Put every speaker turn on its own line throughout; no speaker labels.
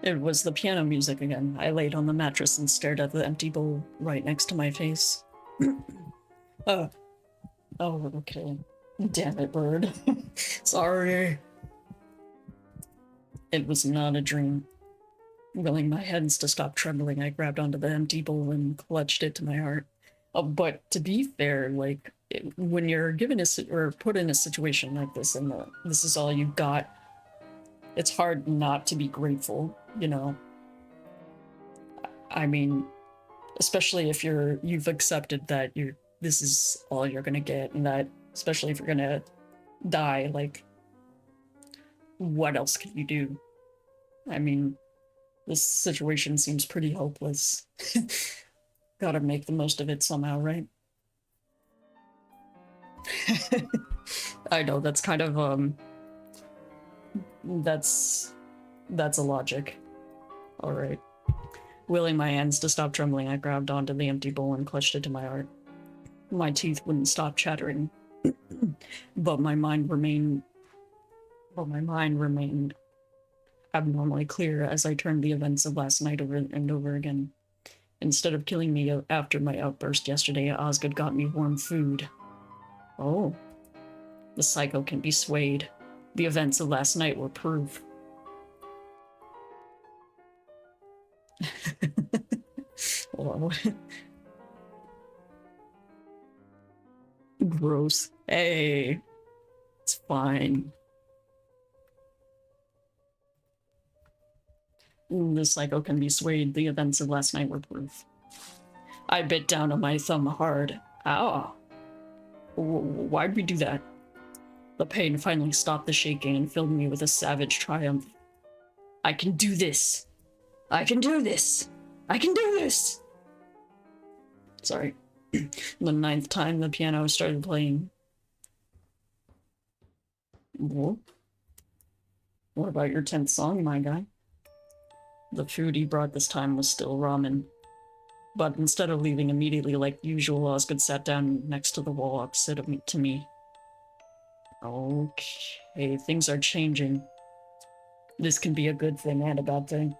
It was the piano music again. I laid on the mattress and stared at the empty bowl right next to my face. Oh, okay. Damn it, bird. Sorry. It was not a dream. Willing my hands to stop trembling, I grabbed onto the empty bowl and clutched it to my heart. But to be fair, like, when you're given or put in a situation like this and this is all you got, it's hard not to be grateful, you know? I mean, especially if you've accepted that this is all you're gonna get, and that, especially if you're gonna die, like, what else can you do? I mean, this situation seems pretty hopeless. Gotta make the most of it somehow, right? I know, that's kind of, that's a logic. Alright. Willing my hands to stop trembling, I grabbed onto the empty bowl and clutched it to my heart. My teeth wouldn't stop chattering, but my mind remained abnormally clear as I turned the events of last night over and over again. Instead of killing me after my outburst yesterday, Osgood got me warm food. Oh. The psycho can be swayed. The events of last night were proof. Whoa. Gross. Hey. It's fine. The psycho can be swayed. The events of last night were proof. I bit down on my thumb hard. Ow. Why'd we do that? The pain finally stopped the shaking and filled me with a savage triumph. I can do this. I can do this. I can do this. Sorry. The 9th time the piano started playing. What about your 10th song, my guy? The food he brought this time was still ramen. But instead of leaving immediately like usual, Osgood sat down next to the wall opposite to me. Okay, things are changing. This can be a good thing and a bad thing.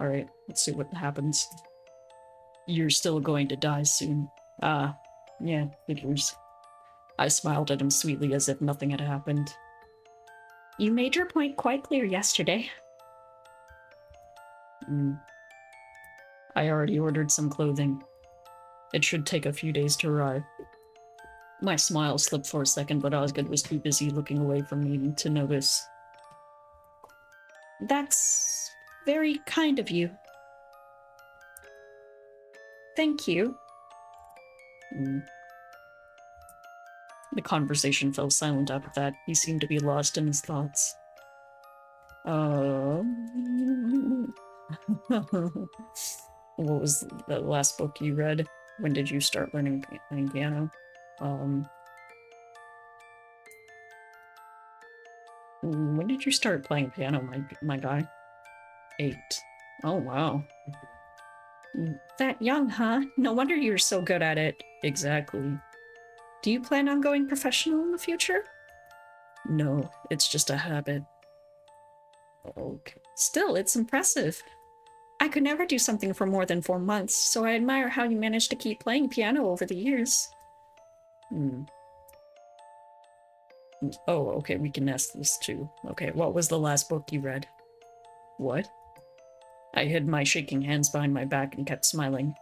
Alright, let's see what happens. You're still going to die soon. Ah, yeah, figures. I smiled at him sweetly as if nothing had happened. You made your point quite clear yesterday. I already ordered some clothing. It should take a few days to arrive. My smile slipped for a second, but Osgood was too busy looking away from me to notice. That's very kind of you. Thank you. The conversation fell silent after that. He seemed to be lost in his thoughts. What was the last book you read? When did you start learning playing piano? When did you start playing piano, my guy? 8. Oh, wow. That young, huh? No wonder you're so good at it. Exactly. Do you plan on going professional in the future? No, it's just a habit. Okay. Still, it's impressive. I could never do something for more than 4 months, so I admire how you managed to keep playing piano over the years. Oh, okay, we can ask this too. Okay, what was the last book you read? What? I hid my shaking hands behind my back and kept smiling.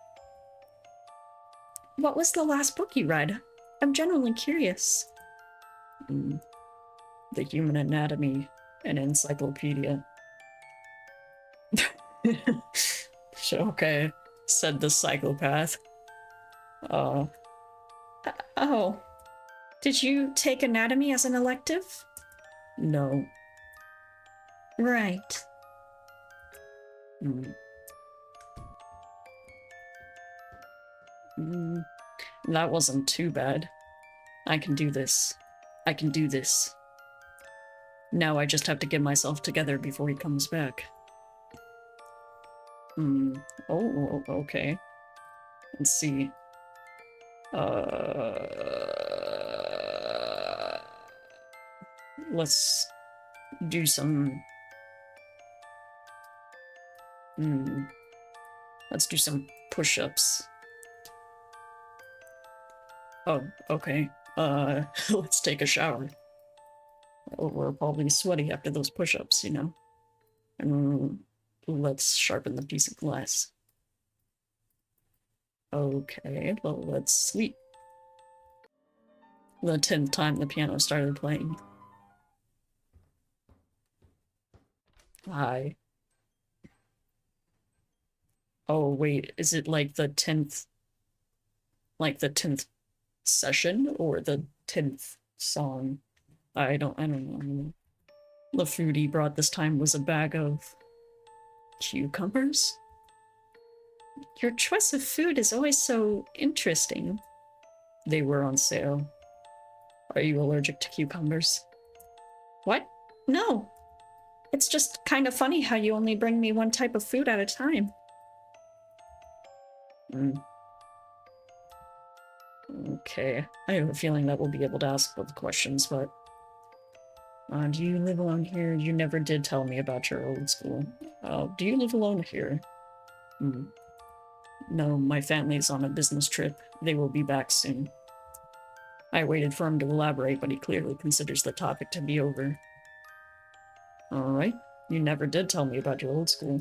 What was the last book you read? I'm genuinely curious. The Human Anatomy, an encyclopedia. Okay, said the psychopath. Oh. Did you take anatomy as an elective? No. Right. That wasn't too bad. I can do this. I can do this. Now I just have to get myself together before he comes back. Oh, okay. Let's see. Let's do some... let's do some push-ups. Oh, okay. Let's take a shower. Oh, we're probably sweaty after those push-ups, you know? And let's sharpen the piece of glass. Okay, well, let's sleep. The 10th time the piano started playing. Hi. Oh, wait, is it like the 10th... like the 10th session or the 10th song? I don't know. The food he brought this time was a bag of cucumbers? Your choice of food is always so interesting. They were on sale. Are you allergic to cucumbers? What? No. It's just kind of funny how you only bring me one type of food at a time. Okay, I have a feeling that we'll be able to ask both questions, but... do you live alone here? You never did tell me about your old school. Do you live alone here? No, my family's on a business trip. They will be back soon. I waited for him to elaborate, but he clearly considers the topic to be over. Alright, you never did tell me about your old school.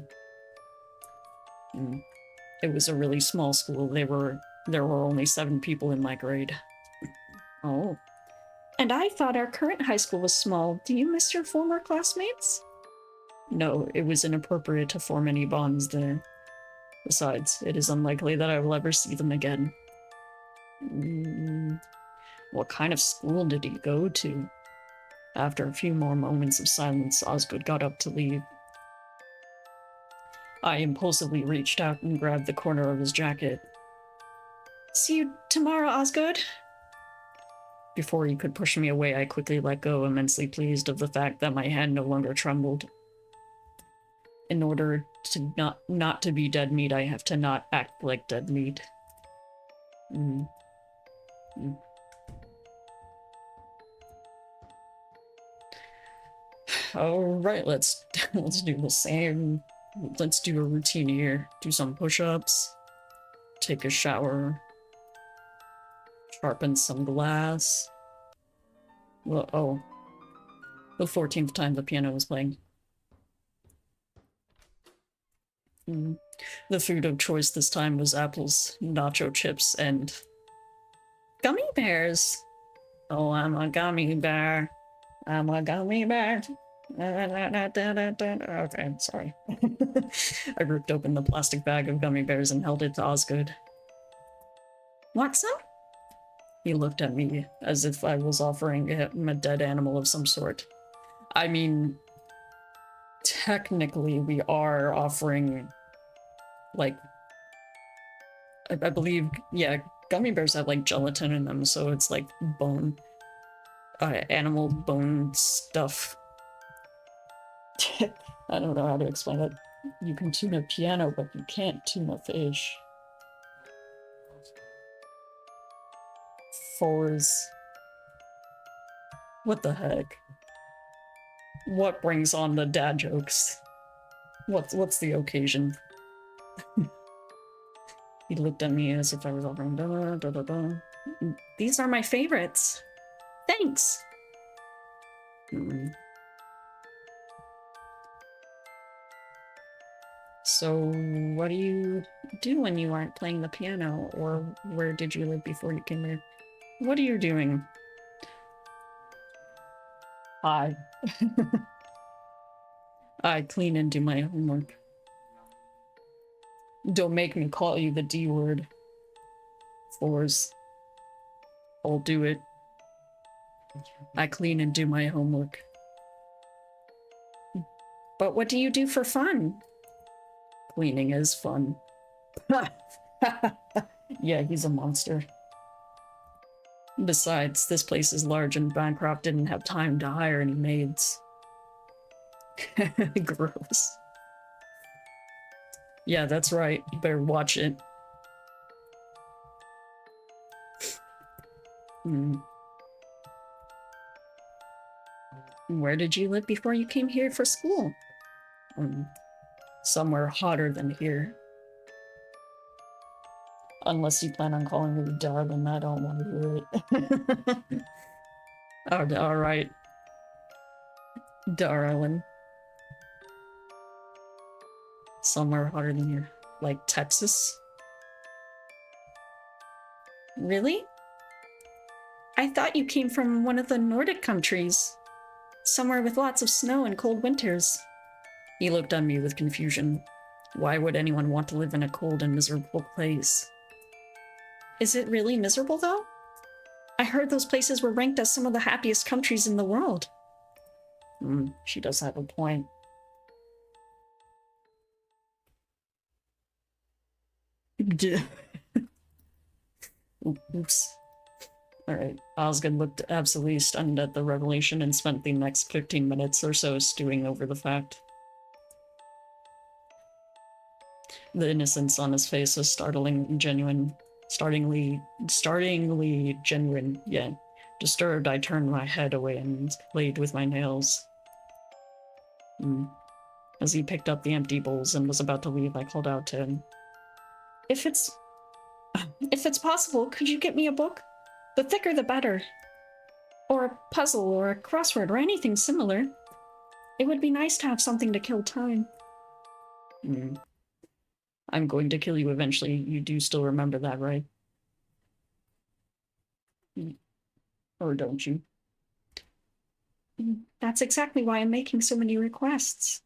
It was a really small school. There were only 7 people in my grade. Oh. And I thought our current high school was small. Do you miss your former classmates? No, it was inappropriate to form any bonds there. Besides, it is unlikely that I will ever see them again. What kind of school did he go to? After a few more moments of silence, Osgood got up to leave. I impulsively reached out and grabbed the corner of his jacket. See you tomorrow, Osgood. Before he could push me away, I quickly let go, immensely pleased of the fact that my hand no longer trembled. In order to not to be dead meat, I have to not act like dead meat. Alright, let's do the same. Let's do a routine here. Do some push-ups. Take a shower. Sharpen some glass. Well, oh. The 14th time the piano was playing. The food of choice this time was apples, nacho chips, and... gummy bears! Oh, I'm a gummy bear. I'm a gummy bear. Okay, sorry. I ripped open the plastic bag of gummy bears and held it to Osgood. Want some? He looked at me as if I was offering him a dead animal of some sort. I mean, technically we are offering, like, I believe, yeah, gummy bears have, like, gelatin in them, so it's, like, bone, animal bone stuff. I don't know how to explain it. You can tune a piano, but you can't tune a fish. Fours. What the heck? What brings on the dad jokes? What's the occasion? He looked at me as if I was offering These are my favorites. Thanks. So, what do you do when you aren't playing the piano? Or where did you live before you came here? What are you doing? Hi. I clean and do my homework. Don't make me call you the D word. Fours. I'll do it. I clean and do my homework. But what do you do for fun? Cleaning is fun. Yeah, he's a monster. Besides, this place is large and Bancroft didn't have time to hire any maids. Gross. Yeah, that's right. You better watch it. Where did you live before you came here for school? Somewhere hotter than here. Unless you plan on calling me darling, I don't want to hear it. Oh, all right. Darling. Somewhere hotter than here. Like Texas? Really? I thought you came from one of the Nordic countries. Somewhere with lots of snow and cold winters. He looked at me with confusion. Why would anyone want to live in a cold and miserable place? Is it really miserable, though? I heard those places were ranked as some of the happiest countries in the world. She does have a point. Oops. Alright, Osgood looked absolutely stunned at the revelation and spent the next 15 minutes or so stewing over the fact. The innocence on his face was startlingly genuine. Yeah. Disturbed, I turned my head away and played with my nails. As he picked up the empty bowls and was about to leave, I called out to him. If it's possible, could you get me a book? The thicker the better. Or a puzzle or a crossword or anything similar. It would be nice to have something to kill time. I'm going to kill you eventually. You do still remember that, right? Or don't you? That's exactly why I'm making so many requests.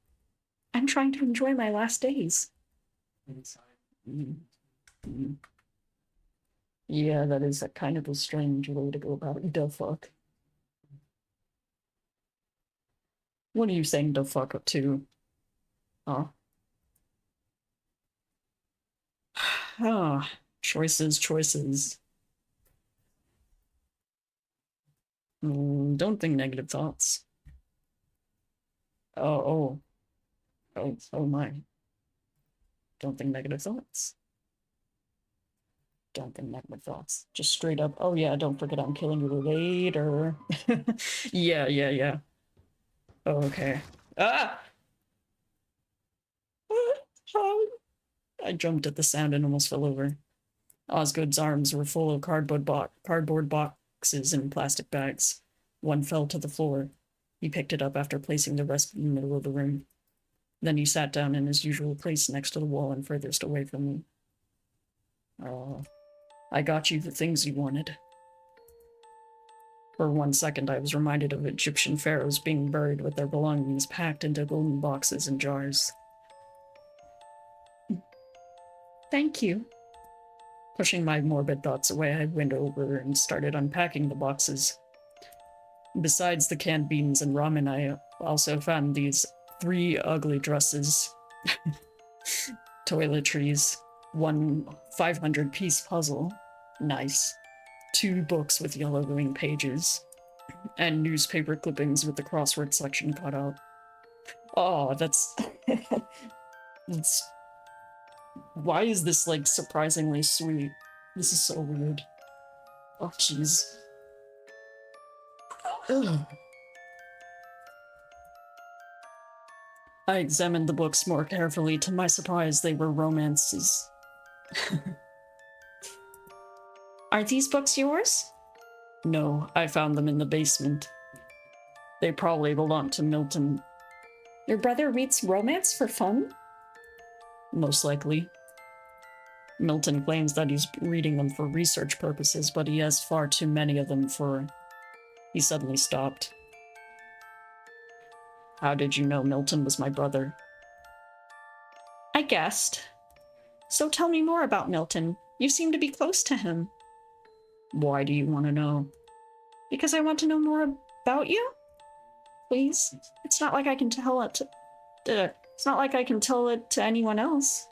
I'm trying to enjoy my last days. Yeah, that is a kind of a strange way to go about it. The fuck. What are you saying the fuck up to? Oh. Choices. Don't think negative thoughts. Oh my. Don't think negative thoughts. Don't think negative thoughts. Just straight up, oh yeah, don't forget I'm killing you later. Yeah. Oh, okay. Ah! I jumped at the sound and almost fell over. Osgood's arms were full of cardboard boxes and plastic bags. One fell to the floor. He picked it up after placing the rest in the middle of the room. Then he sat down in his usual place next to the wall and furthest away from me. Oh, I got you the things you wanted. For 1 second, I was reminded of Egyptian pharaohs being buried with their belongings packed into golden boxes and jars. Thank you. Pushing my morbid thoughts away, I went over and started unpacking the boxes. Besides the canned beans and ramen, I also found these 3 ugly dresses, toiletries, 1 500-piece puzzle, nice, 2 books with yellow green pages, and newspaper clippings with the crossword section cut out. Oh, that's... that's... Why is this, like, surprisingly sweet? This is so weird. Oh, jeez. I examined the books more carefully. To my surprise, they were romances. Are these books yours? No, I found them in the basement. They probably belong to Milton. Your brother reads romance for fun? Most likely. Milton claims that he's reading them for research purposes, but he has far too many of them for... He suddenly stopped. How did you know Milton was my brother? I guessed. So tell me more about Milton. You seem to be close to him. Why do you want to know? Because I want to know more about you? Please? It's not like I can tell it to... it's not like I can tell it to anyone else.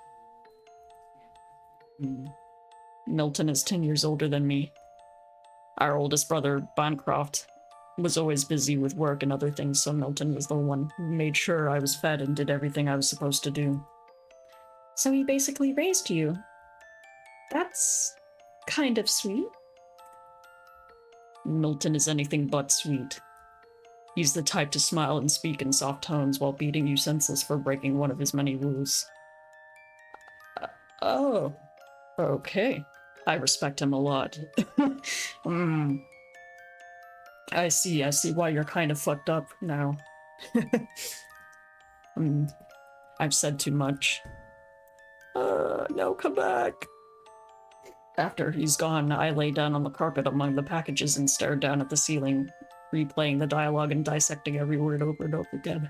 Milton is 10 years older than me. Our oldest brother, Bancroft, was always busy with work and other things, so Milton was the one who made sure I was fed and did everything I was supposed to do. So he basically raised you. That's kind of sweet. Milton is anything but sweet. He's the type to smile and speak in soft tones while beating you senseless for breaking one of his many rules. Oh, okay. I respect him a lot. I see why you're kind of fucked up now. I've said too much. No, come back. After he's gone, I lay down on the carpet among the packages and stared down at the ceiling, replaying the dialogue and dissecting every word over and over again.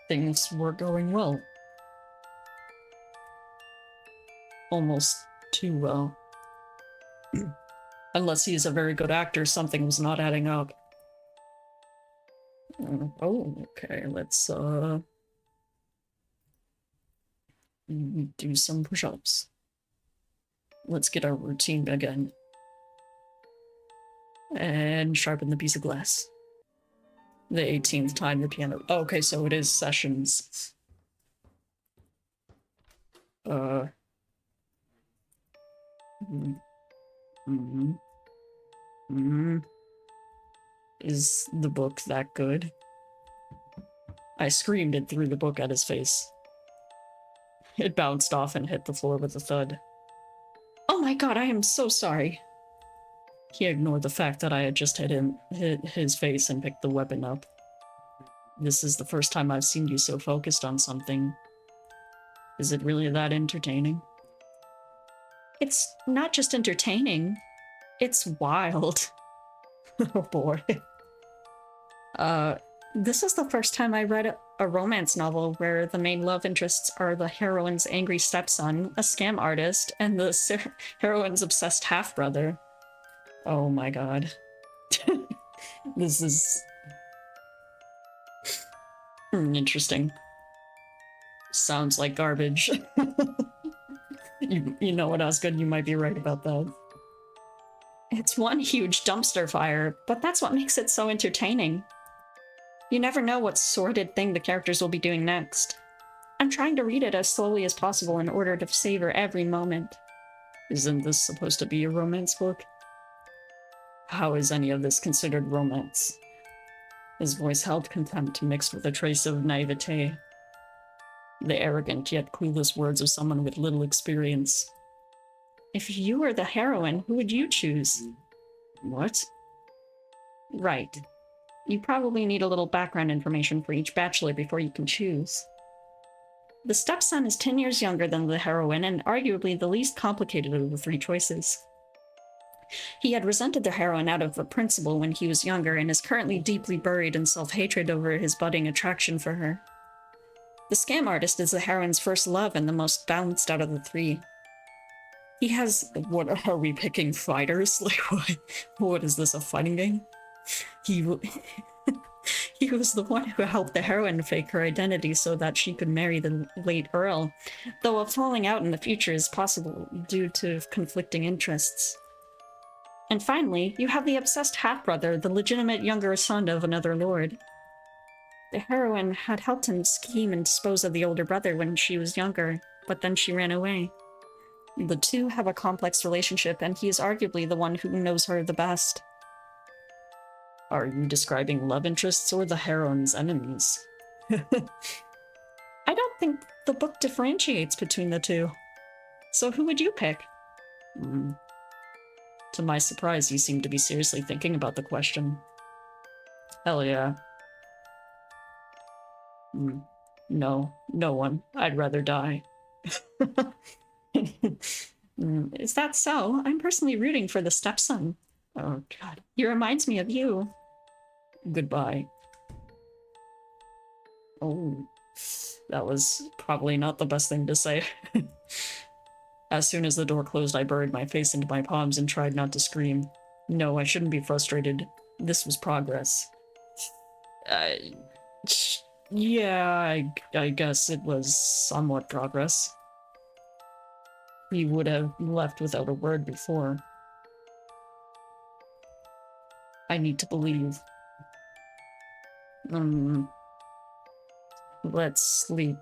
Things were going well. Almost too well. Unless he is a very good actor, something was not adding up. Oh, okay, let's do some push-ups. Let's get our routine again. And sharpen the piece of glass. The 18th time the piano. Oh, okay, so it is sessions. Is the book that good? I screamed and threw the book at his face. It bounced off and hit the floor with a thud. Oh my god, I am so sorry. He ignored the fact that I had just hit his face and picked the weapon up. This is the first time I've seen you so focused on something. Is it really that entertaining? It's not just entertaining. It's wild. Oh boy. This is the first time I read a romance novel where the main love interests are the heroine's angry stepson, a scam artist, and the heroine's obsessed half-brother. Oh my god. This is... interesting. Sounds like garbage. You know what, Osgood? You might be right about that. It's one huge dumpster fire, but that's what makes it so entertaining. You never know what sordid thing the characters will be doing next. I'm trying to read it as slowly as possible in order to savor every moment. Isn't this supposed to be a romance book? How is any of this considered romance? His voice held contempt mixed with a trace of naivete. The arrogant yet clueless words of someone with little experience. If you were the heroine, who would you choose? What? Right. You probably need a little background information for each bachelor before you can choose. The stepson is 10 years younger than the heroine and arguably the least complicated of the three choices. He had resented the heroine out of a principle when he was younger and is currently deeply buried in self-hatred over his budding attraction for her. The scam artist is the heroine's first love and the most balanced out of the three. He has... What, are we picking fighters? Like, what is this, a fighting game? He was the one who helped the heroine fake her identity so that she could marry the late Earl, though a falling out in the future is possible due to conflicting interests. And finally, you have the obsessed half-brother, the legitimate younger son of another lord. The heroine had helped him scheme and dispose of the older brother when she was younger, but then she ran away. The two have a complex relationship, and he is arguably the one who knows her the best. Are you describing love interests or the heroine's enemies? I don't think the book differentiates between the two. So who would you pick? To my surprise, you seem to be seriously thinking about the question. Hell yeah. No, no one. I'd rather die. Is that so? I'm personally rooting for the stepson. Oh god. He reminds me of you. Goodbye. Oh, that was probably not the best thing to say. As soon as the door closed, I buried my face into my palms and tried not to scream. No, I shouldn't be frustrated. This was progress. Yeah, I guess it was somewhat progress. He would have left without a word before. I need to believe. Let's sleep.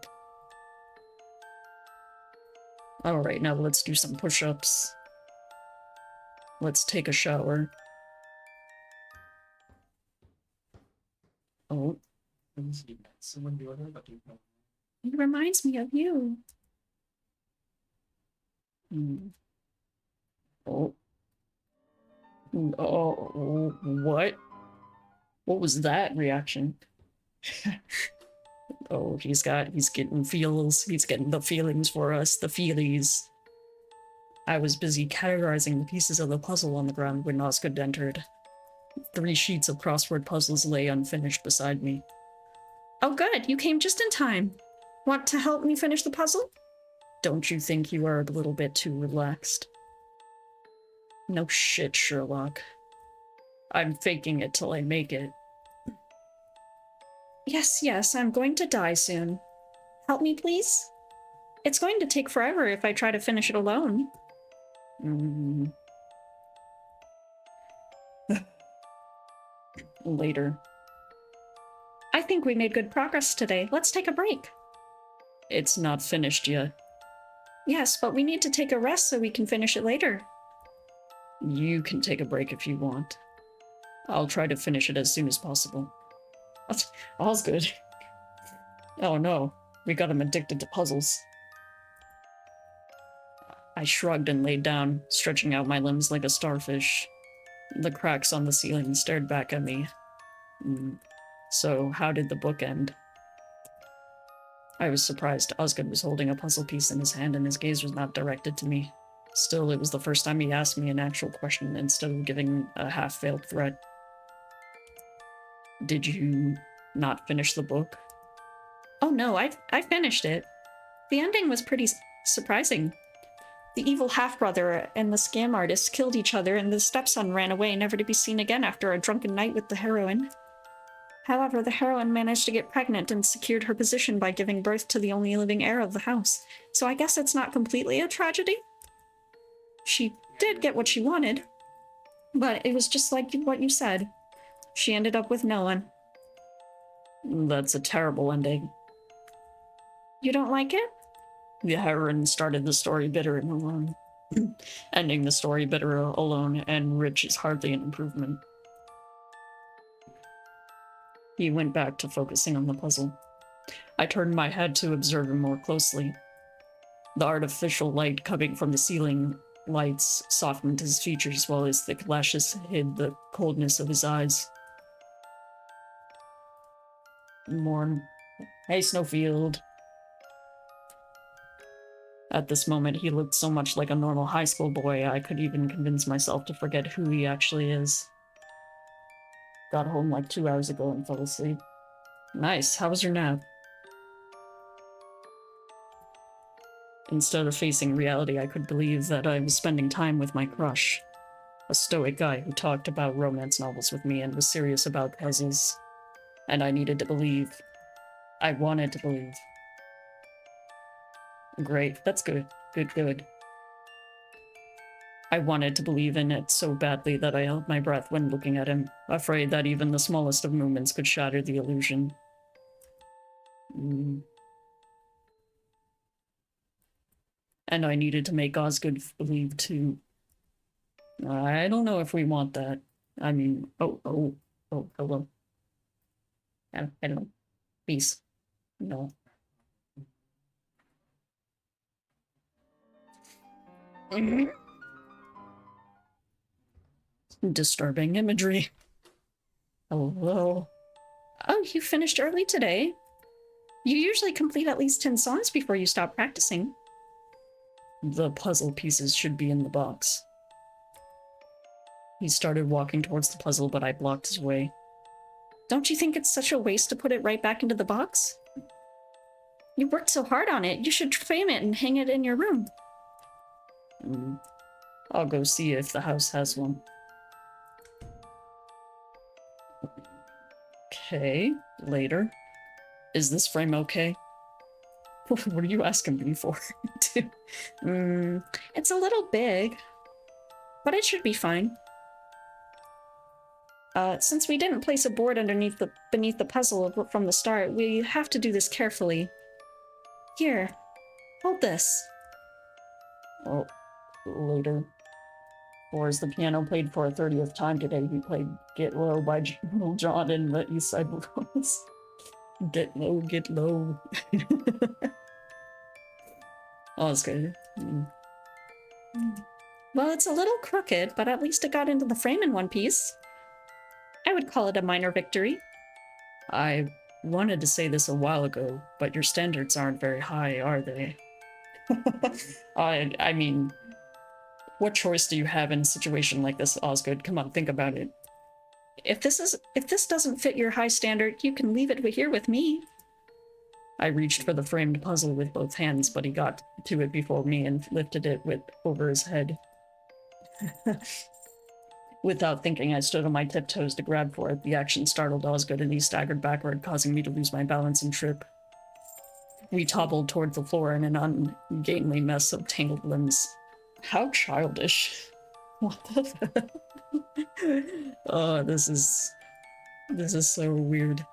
Alright, now let's do some push-ups. Let's take a shower. Oh. It reminds me of you. Oh. Oh, what? What was that reaction? Oh, he's getting the feelings for us, the feelies. I was busy categorizing the pieces of the puzzle on the ground when Osgood entered. 3 sheets of crossword puzzles lay unfinished beside me. Oh good, you came just in time. Want to help me finish the puzzle? Don't you think you are a little bit too relaxed? No shit, Sherlock. I'm faking it till I make it. Yes, I'm going to die soon. Help me, please? It's going to take forever if I try to finish it alone. Later. I think we made good progress today. Let's take a break. It's not finished yet. Yes, but we need to take a rest so we can finish it later. You can take a break if you want. I'll try to finish it as soon as possible. All's good. Oh no, we got him addicted to puzzles. I shrugged and laid down, stretching out my limbs like a starfish. The cracks on the ceiling stared back at me. So, how did the book end? I was surprised. Osgood was holding a puzzle piece in his hand and his gaze was not directed to me. Still, it was the first time he asked me an actual question instead of giving a half-veiled threat. Did you not finish the book? Oh no, I finished it. The ending was pretty surprising. The evil half-brother and the scam artist killed each other and the stepson ran away, never to be seen again after a drunken night with the heroine. However, the heroine managed to get pregnant and secured her position by giving birth to the only living heir of the house. So I guess it's not completely a tragedy? She did get what she wanted, but it was just like what you said. She ended up with no one. That's a terrible ending. You don't like it? The heroine started the story bitter and alone. Ending the story bitter, alone, and rich is hardly an improvement. He went back to focusing on the puzzle. I turned my head to observe him more closely. The artificial light coming from the ceiling lights softened his features while his thick lashes hid the coldness of his eyes. Hey, Snowfield. At this moment, he looked so much like a normal high school boy, I could even convince myself to forget who he actually is. Got home like 2 hours ago and fell asleep. Nice, how was your nap? Instead of facing reality, I could believe that I was spending time with my crush. A stoic guy who talked about romance novels with me and was serious about puzzles. And I needed to believe. I wanted to believe. Great, that's good. Good. I wanted to believe in it so badly that I held my breath when looking at him, afraid that even the smallest of movements could shatter the illusion. And I needed to make Osgood believe too. I don't know if we want that. I mean, oh, hello. Hello. Peace. No. Disturbing imagery. Hello. Oh, you finished early today. You usually complete at least 10 songs before you stop practicing. The puzzle pieces should be in the box. He started walking towards the puzzle, but I blocked his way. Don't you think it's such a waste to put it right back into the box? You worked so hard on it, you should frame it and hang it in your room. I'll go see if the house has one. Okay, later. Is this frame okay? What are you asking me for? It's a little big, but it should be fine. Since we didn't place a board beneath the puzzle from the start, we have to do this carefully. Here, hold this. Oh, later. Or as the piano played for a 30th time today, he played Get Low by Lil Jon in the East Side Blues. Get low, get low. Oh, it's good. Well, it's a little crooked, but at least it got into the frame in one piece. I would call it a minor victory. I wanted to say this a while ago, but your standards aren't very high, are they? I mean, what choice do you have in a situation like this, Osgood? Come on, think about it. If this doesn't fit your high standard, you can leave it here with me. I reached for the framed puzzle with both hands, but he got to it before me and lifted it over his head. Without thinking, I stood on my tiptoes to grab for it. The action startled Osgood, and he staggered backward, causing me to lose my balance and trip. We toppled toward the floor in an ungainly mess of tangled limbs. How childish. What the Oh, this is so weird.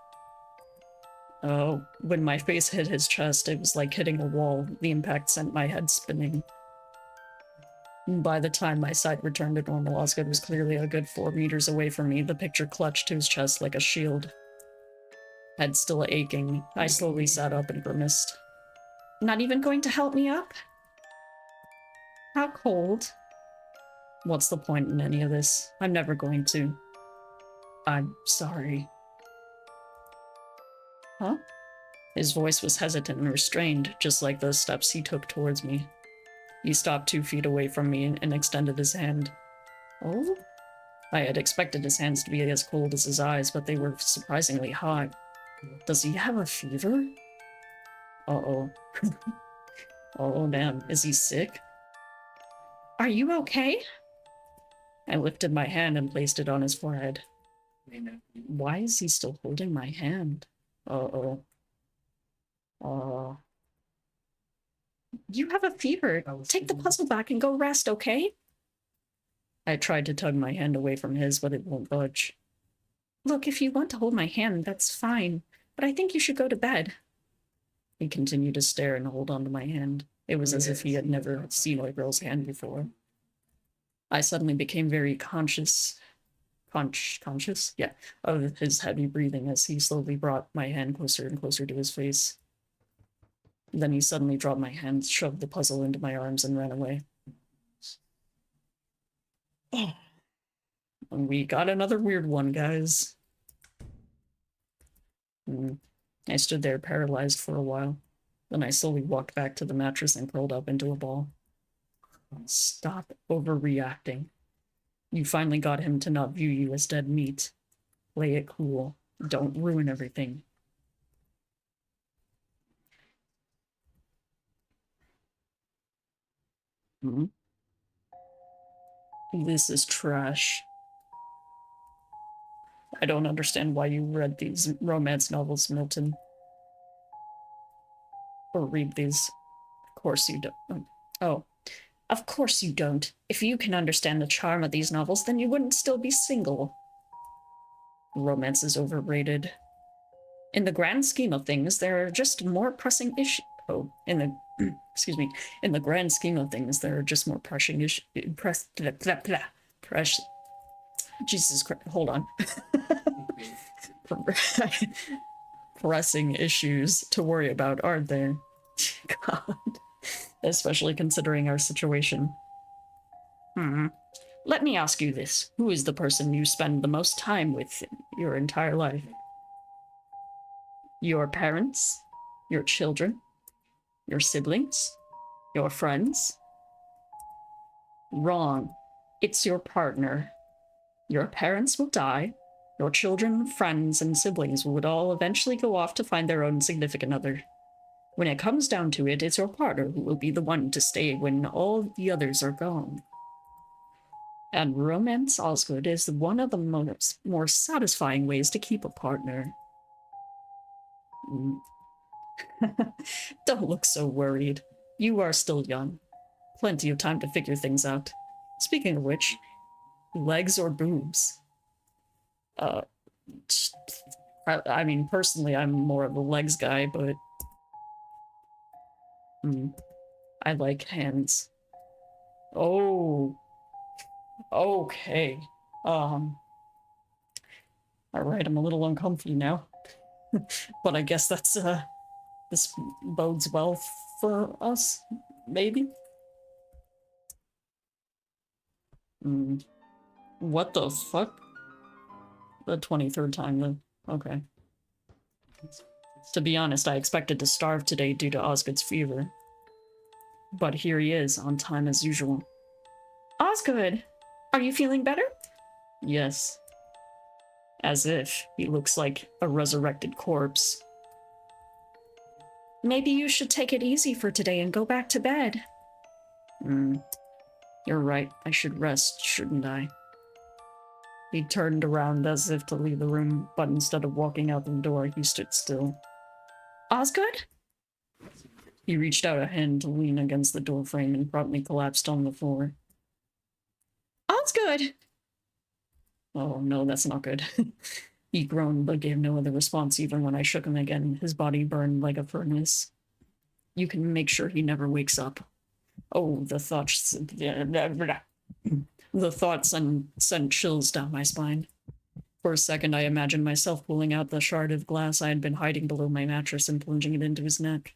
Oh, when my face hit his chest, it was like hitting a wall. The impact sent my head spinning. By the time my sight returned to normal, Osgood was clearly a good 4 meters away from me, the picture clutched to his chest like a shield. Head still aching, I slowly sat up and grimaced. Not even going to help me up? How cold. What's the point in any of this? I'm never going to. I'm sorry. Huh? His voice was hesitant and restrained, just like the steps he took towards me. He stopped 2 feet away from me and extended his hand. Oh? I had expected his hands to be as cold as his eyes, but they were surprisingly hot. Does he have a fever? Uh-oh. Oh, damn. Is he sick? Are you okay? I lifted my hand and placed it on his forehead. Why is he still holding my hand? Uh-oh. You have a fever. Take the puzzle back and go rest, okay? I tried to tug my hand away from his, but it won't budge. Look, if you want to hold my hand, that's fine, but I think you should go to bed. He continued to stare and hold onto my hand. It was as if he had never seen a girl's hand before. I suddenly became very conscious? Yeah, of his heavy breathing as he slowly brought my hand closer and closer to his face. Then he suddenly dropped my hand, shoved the puzzle into my arms, and ran away. And we got another weird one, guys. I stood there paralyzed for a while. Then I slowly walked back to the mattress and curled up into a ball. Stop overreacting. You finally got him to not view you as dead meat. Play it cool. Don't ruin everything. This is trash. I don't understand why you read these romance novels, Milton. Or read these. Of course you don't. Oh. Of course you don't. If you can understand the charm of these novels, then you wouldn't still be single. Romance is overrated. In the grand scheme of things, there are just more pressing issues. Oh, in the grand scheme of things, there are just more pressing issues. Jesus Christ, hold on. Pressing issues to worry about, aren't there? God. Especially considering our situation. Let me ask you this. Who is the person you spend the most time with your entire life? Your parents? Your children? Your siblings? Your friends? Wrong. It's your partner. Your parents will die. Your children, friends, and siblings would all eventually go off to find their own significant other. When it comes down to it, it's your partner who will be the one to stay when all the others are gone. And romance, Osgood, is one of the more satisfying ways to keep a partner. Don't look so worried. You are still young. Plenty of time to figure things out. Speaking of which, legs or boobs? I mean, personally, I'm more of a legs guy, but I like hands. Oh, okay. Alright, I'm a little uncomfy now. But I guess that's, this bodes well for us, maybe? What the fuck? The 23rd time, though. Okay. To be honest, I expected to starve today due to Osgood's fever. But here he is, on time as usual. Osgood! Are you feeling better? Yes. As if. He looks like a resurrected corpse. Maybe you should take it easy for today and go back to bed. You're right. I should rest, shouldn't I? He turned around as if to leave the room, but instead of walking out the door, he stood still. Osgood? He reached out a hand to lean against the doorframe and promptly collapsed on the floor. Osgood! Oh no, that's not good. He groaned but gave no other response even when I shook him again. His body burned like a furnace. You can make sure he never wakes up. Oh, the thoughts sent chills down my spine. For a second, I imagined myself pulling out the shard of glass I had been hiding below my mattress and plunging it into his neck.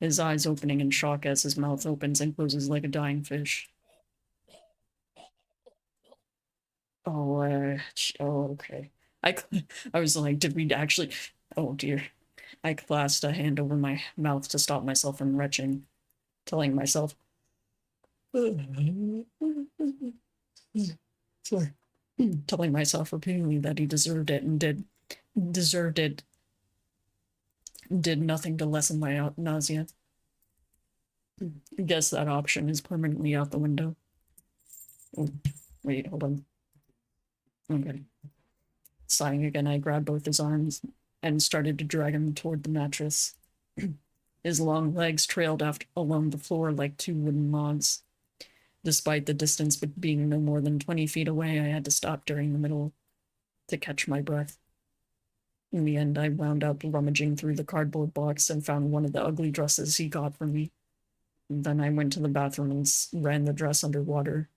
His eyes opening in shock as his mouth opens and closes like a dying fish. Oh, okay. I was like, did we actually... Oh, dear. I clasped a hand over my mouth to stop myself from retching, telling myself... Sorry. Telling myself repeatedly that he deserved it and did nothing to lessen my nausea. I guess that option is permanently out the window. Oh, wait, hold on. Okay. Sighing again, I grabbed both his arms and started to drag him toward the mattress. His long legs trailed along the floor like two wooden logs. Despite the distance being no more than 20 feet away, I had to stop during the middle to catch my breath. In the end, I wound up rummaging through the cardboard box and found one of the ugly dresses he got for me. And then I went to the bathroom and ran the dress through water,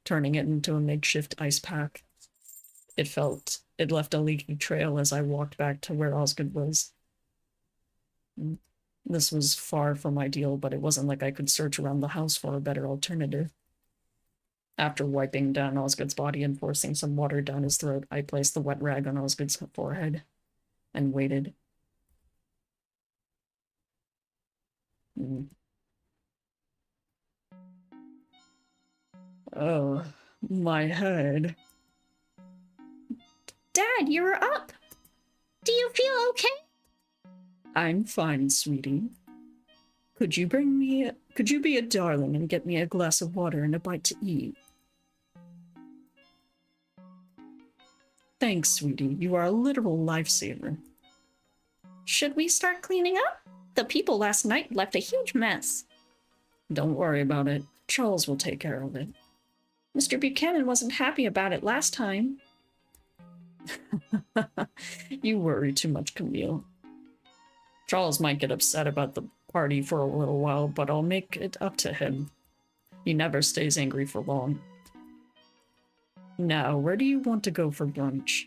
turning it into a makeshift ice pack. It left a leaky trail as I walked back to where Osgood was. This was far from ideal, but it wasn't like I could search around the house for a better alternative. After wiping down Osgood's body and forcing some water down his throat, I placed the wet rag on Osgood's forehead and waited. Oh, my head. Dad, you're up! Do you feel okay? I'm fine, sweetie. Could you be a darling and get me a glass of water and a bite to eat? Thanks, sweetie. You are a literal lifesaver. Should we start cleaning up? The people last night left a huge mess. Don't worry about it. Charles will take care of it. Mr. Buchanan wasn't happy about it last time. You worry too much, Camille. Charles might get upset about the party for a little while, but I'll make it up to him. He never stays angry for long. Now, where do you want to go for brunch?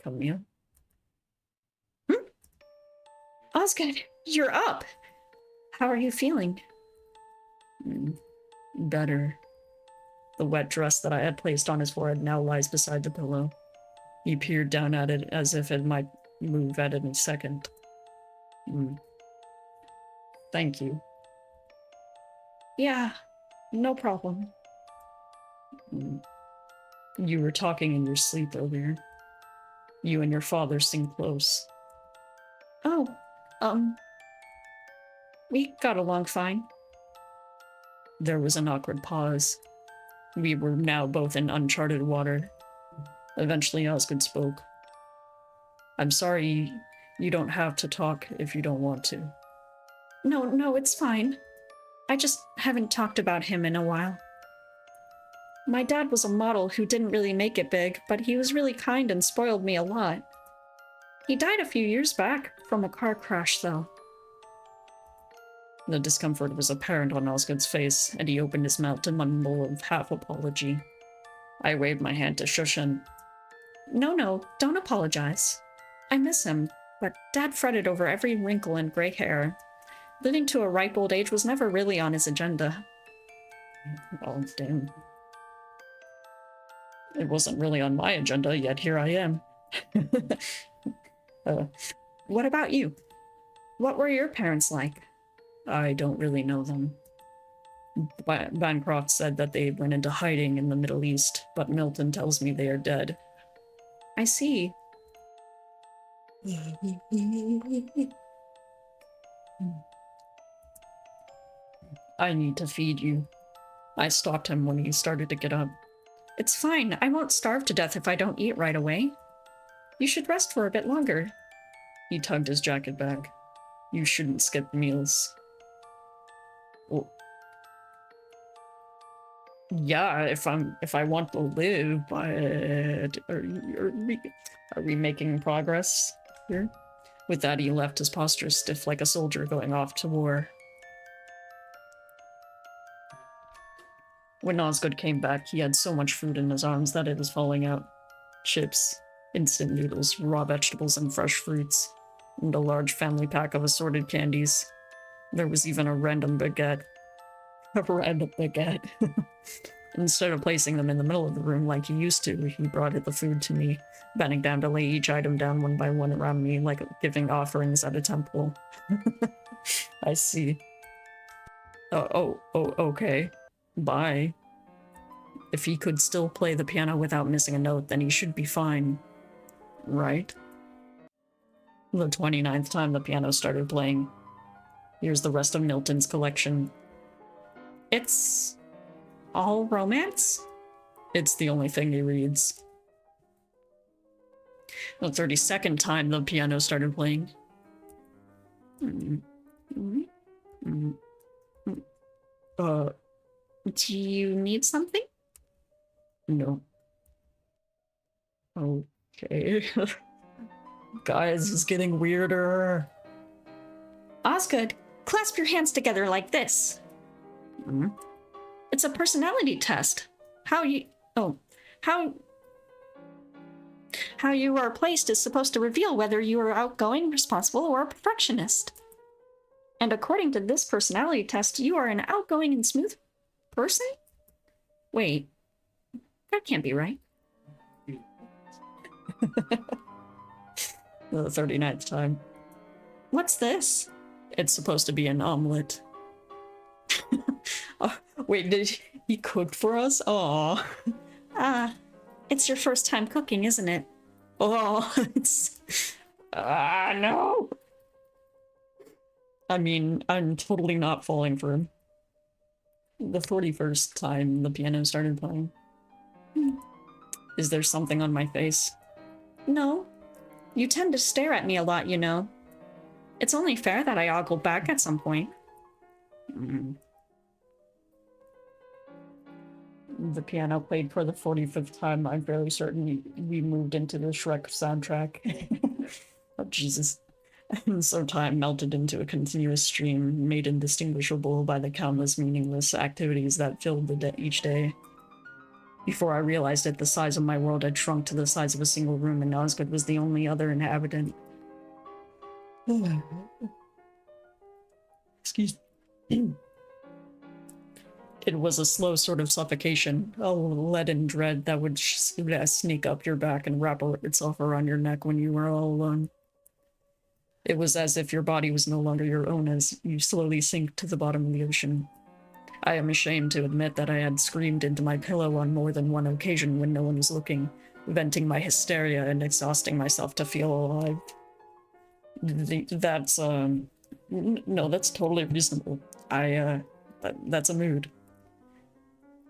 Camille? Osgood, you're up! How are you feeling? Better. The wet dress that I had placed on his forehead now lies beside the pillow. He peered down at it as if it might move at any second. Thank you. Yeah, no problem. You were talking in your sleep earlier. You and your father seem close. Oh, we got along fine. There was an awkward pause. We were now both in uncharted water. Eventually, Osgood spoke. I'm sorry, you don't have to talk if you don't want to. No, it's fine. I just haven't talked about him in a while. My dad was a model who didn't really make it big, but he was really kind and spoiled me a lot. He died a few years back from a car crash, though. The discomfort was apparent on Osgood's face, and he opened his mouth to mumble of half apology. I waved my hand to shush him. No, don't apologize. I miss him, but Dad fretted over every wrinkle and gray hair. Living to a ripe old age was never really on his agenda. Oh, damn. It wasn't really on my agenda, yet here I am. What about you? What were your parents like? I don't really know them. Bancroft said that they went into hiding in the Middle East, but Milton tells me they are dead. I see. I need to feed you. I stopped him when he started to get up. It's fine. I won't starve to death if I don't eat right away. You should rest for a bit longer. He tugged his jacket back. You shouldn't skip meals. Well, yeah, if I want to live, but are we making progress here? With that, he left his posture stiff like a soldier going off to war. When Osgood came back, he had so much food in his arms that it was falling out. Chips, instant noodles, raw vegetables, and fresh fruits, and a large family pack of assorted candies. There was even a random baguette. A random baguette. Instead of placing them in the middle of the room like he used to, he brought the food to me, bending down to lay each item down one by one around me, like giving offerings at a temple. I see. Okay. Bye. If he could still play the piano without missing a note, then he should be fine. Right? The 29th time the piano started playing. Here's the rest of Milton's collection. It's all romance? It's the only thing he reads. The 32nd time the piano started playing. Do you need something? No. Okay. Guys, it's getting weirder. Osgood, clasp your hands together like this. It's a personality test. How you are placed is supposed to reveal whether you are outgoing, responsible, or a perfectionist. And according to this personality test, you are an outgoing and smooth person? Wait, that can't be right. The 39th time. What's this? It's supposed to be an omelet. Oh, wait, did he cook for us? Aw. It's your first time cooking, isn't it? Oh, it's... no! I mean, I'm totally not falling for him. The 41st time the piano started playing. Is there something on my face? No. You tend to stare at me a lot, you know. It's only fair that I ogle back at some point. The piano played for the 45th time. I'm fairly certain we moved into the Shrek soundtrack. Oh, Jesus. And so time melted into a continuous stream, made indistinguishable by the countless meaningless activities that filled each day. Before I realized it, the size of my world had shrunk to the size of a single room, and Osgood was the only other inhabitant. Excuse me. It was a slow sort of suffocation, a leaden dread that would sneak up your back and wrap itself around your neck when you were all alone. It was as if your body was no longer your own as you slowly sink to the bottom of the ocean. I am ashamed to admit that I had screamed into my pillow on more than one occasion when no one was looking, venting my hysteria and exhausting myself to feel alive. That's totally reasonable. That's a mood.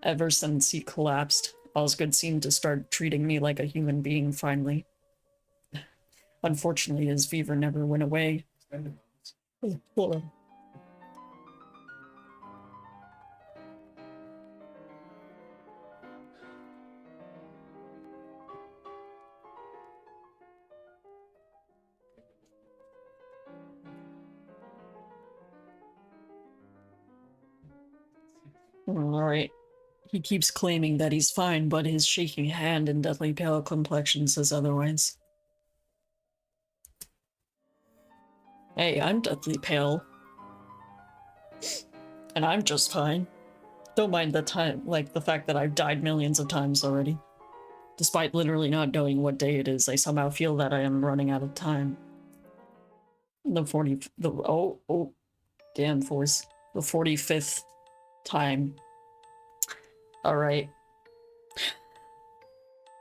Ever since he collapsed, Osgood seemed to start treating me like a human being finally. Unfortunately, his fever never went away. Hold on. Alright. He keeps claiming that he's fine, but his shaking hand and deathly pale complexion says otherwise. Hey, I'm deathly pale. And I'm just fine. Don't mind the time, like the fact that I've died millions of times already. Despite literally not knowing what day it is, I somehow feel that I am running out of time. Oh, damn force. The 45th time. Alright.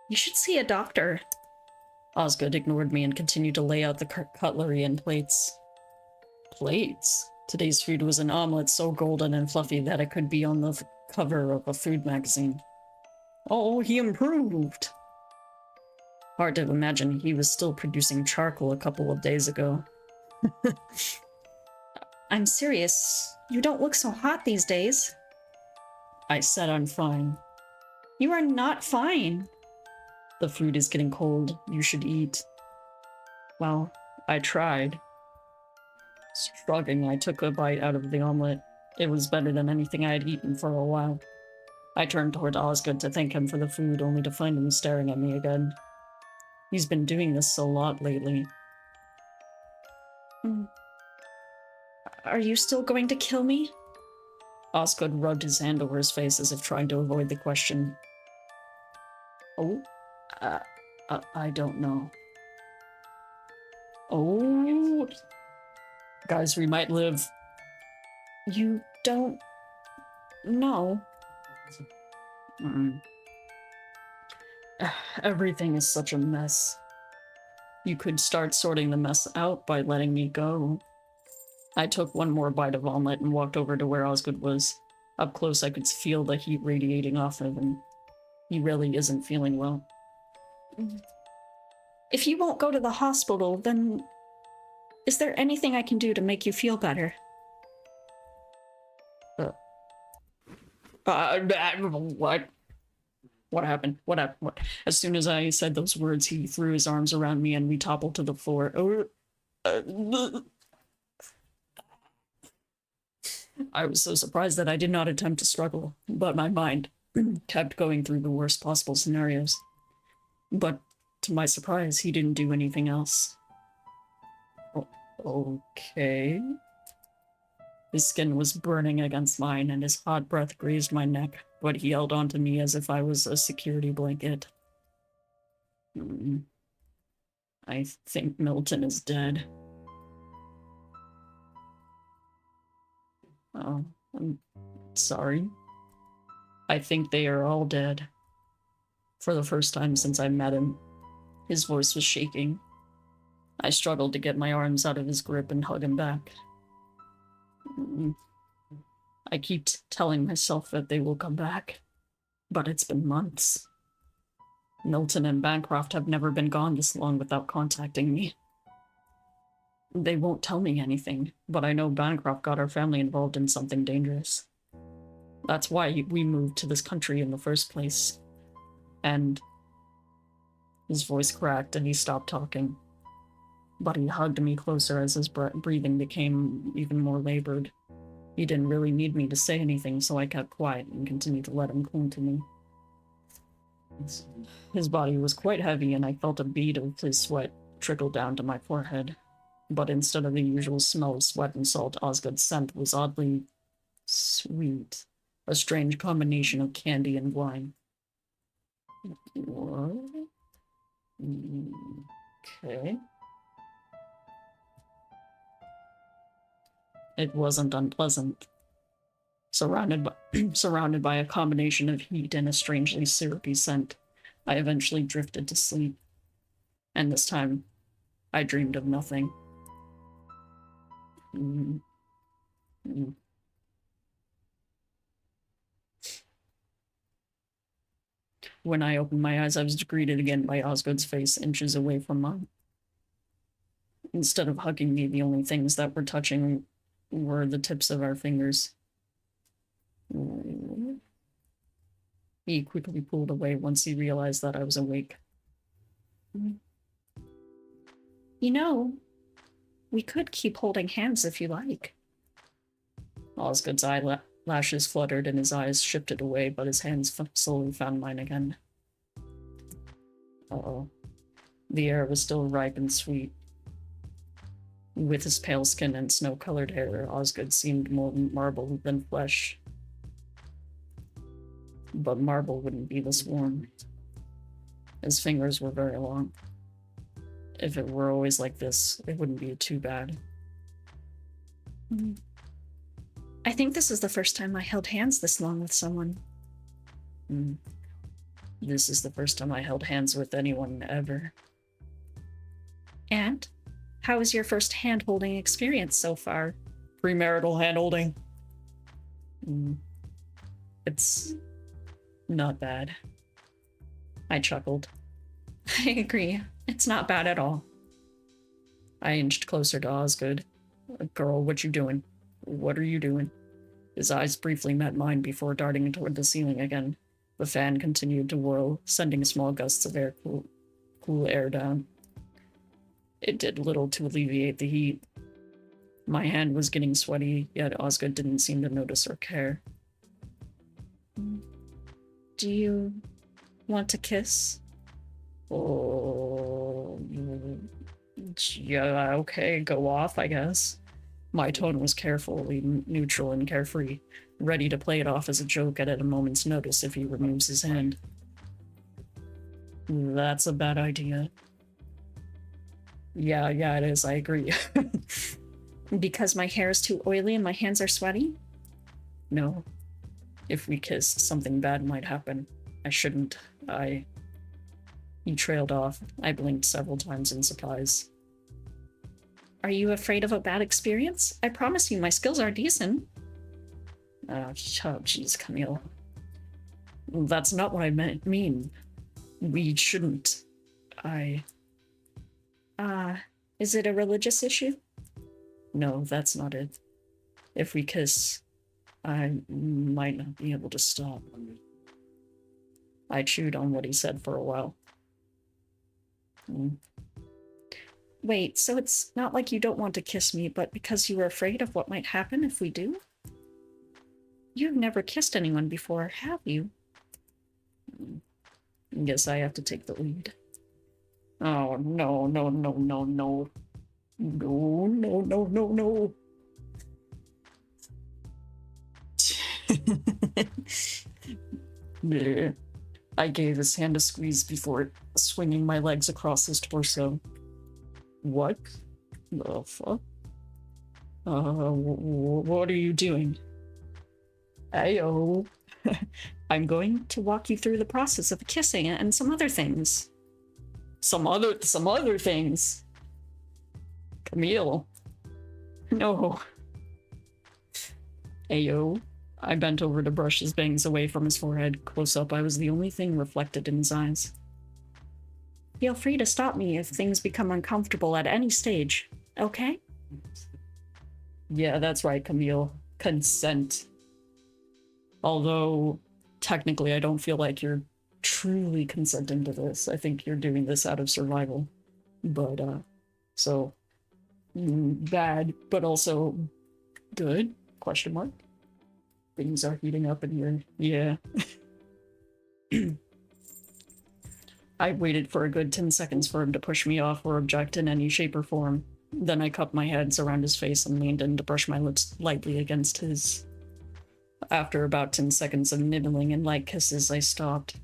You should see a doctor. Osgood ignored me and continued to lay out the cutlery and plates. Plates? Today's food was an omelet so golden and fluffy that it could be on the cover of a food magazine. Oh, he improved! Hard to imagine he was still producing charcoal a couple of days ago. I'm serious. You don't look so hot these days. I said I'm fine. You are not fine. The food is getting cold. You should eat. Well, I tried. Shrugging, I took a bite out of the omelet. It was better than anything I had eaten for a while. I turned toward Osgood to thank him for the food, only to find him staring at me again. He's been doing this a lot lately. Are you still going to kill me? Osgood rubbed his hand over his face as if trying to avoid the question. Oh? I don't know. Oh? Guys, we might live. You don't know? Everything is such a mess. You could start sorting the mess out by letting me go. I took one more bite of omelet and walked over to where Osgood was. Up close, I could feel the heat radiating off of him. He really isn't feeling well. If you won't go to the hospital, then is there anything I can do to make you feel better? What? What happened? What happened? What? As soon as I said those words, he threw his arms around me and we toppled to the floor. I was so surprised that I did not attempt to struggle, but my mind kept going through the worst possible scenarios. But to my surprise, he didn't do anything else. Okay. His skin was burning against mine, and his hot breath grazed my neck, but he held onto me as if I was a security blanket. I think Milton is dead. Oh, I'm sorry. I think they are all dead. For the first time since I met him, his voice was shaking. I struggled to get my arms out of his grip and hug him back. I keep telling myself that they will come back, but it's been months. Milton and Bancroft have never been gone this long without contacting me. They won't tell me anything, but I know Bancroft got our family involved in something dangerous. That's why we moved to this country in the first place. And his voice cracked and he stopped talking. But he hugged me closer as his breathing became even more labored. He didn't really need me to say anything, so I kept quiet and continued to let him cling to me. His body was quite heavy, and I felt a bead of his sweat trickle down to my forehead. But instead of the usual smell of sweat and salt, Osgood's scent was oddly sweet, a strange combination of candy and wine. What? Okay. It wasn't unpleasant. Surrounded by a combination of heat and a strangely syrupy scent, I eventually drifted to sleep. And this time, I dreamed of nothing. When I opened my eyes, I was greeted again by Osgood's face inches away from mine. Instead of hugging me, the only things that were touching were the tips of our fingers. He quickly pulled away once he realized that I was awake. You know, we could keep holding hands if you like. Osgood's lashes fluttered and his eyes shifted away, but his hands slowly found mine again. Uh-oh. The air was still ripe and sweet. With his pale skin and snow-colored hair, Osgood seemed more marble than flesh. But marble wouldn't be this warm. His fingers were very long. If it were always like this, it wouldn't be too bad. I think this is the first time I held hands this long with someone. This is the first time I held hands with anyone ever. And? How was your first hand-holding experience so far? Premarital hand-holding. It's not bad. I chuckled. I agree. It's not bad at all. I inched closer to Osgood. Girl, what you doing? What are you doing? His eyes briefly met mine before darting toward the ceiling again. The fan continued to whirl, sending small gusts of air cool air down. It did little to alleviate the heat. My hand was getting sweaty, yet Osgood didn't seem to notice or care. Do you want to kiss? Oh, yeah, okay, go off, I guess. My tone was carefully neutral and carefree, ready to play it off as a joke at a moment's notice if he removes his hand. That's a bad idea. Yeah, it is, I agree. Because my hair is too oily and my hands are sweaty? No. If we kissed, something bad might happen. I shouldn't. He trailed off. I blinked several times in surprise. Are you afraid of a bad experience? I promise you my skills are decent. Oh, jeez, Camille. That's not what I mean. We shouldn't. Is it a religious issue? No, that's not it. If we kiss, I might not be able to stop. I chewed on what he said for a while. Wait, so it's not like you don't want to kiss me, but because you were afraid of what might happen if we do? You've never kissed anyone before, have you? Guess I have to take the lead. Oh, no. No. I gave his hand a squeeze before swinging my legs across his torso. What the fuck? What are you doing? Ayo. I'm going to walk you through the process of kissing and some other things. Some other things? Camille. No. Ayo. I bent over to brush his bangs away from his forehead. Close up, I was the only thing reflected in his eyes. Feel free to stop me if things become uncomfortable at any stage, okay? Yeah, that's right, Camille. Consent. Although, technically, I don't feel like you're truly consenting to this. I think you're doing this out of survival. But, so, bad, but also good? Question mark? Things are heating up in here. Yeah. I waited for a good 10 seconds for him to push me off or object in any shape or form. Then I cupped my hands around his face and leaned in to brush my lips lightly against his. After about 10 seconds of nibbling and light kisses, I stopped.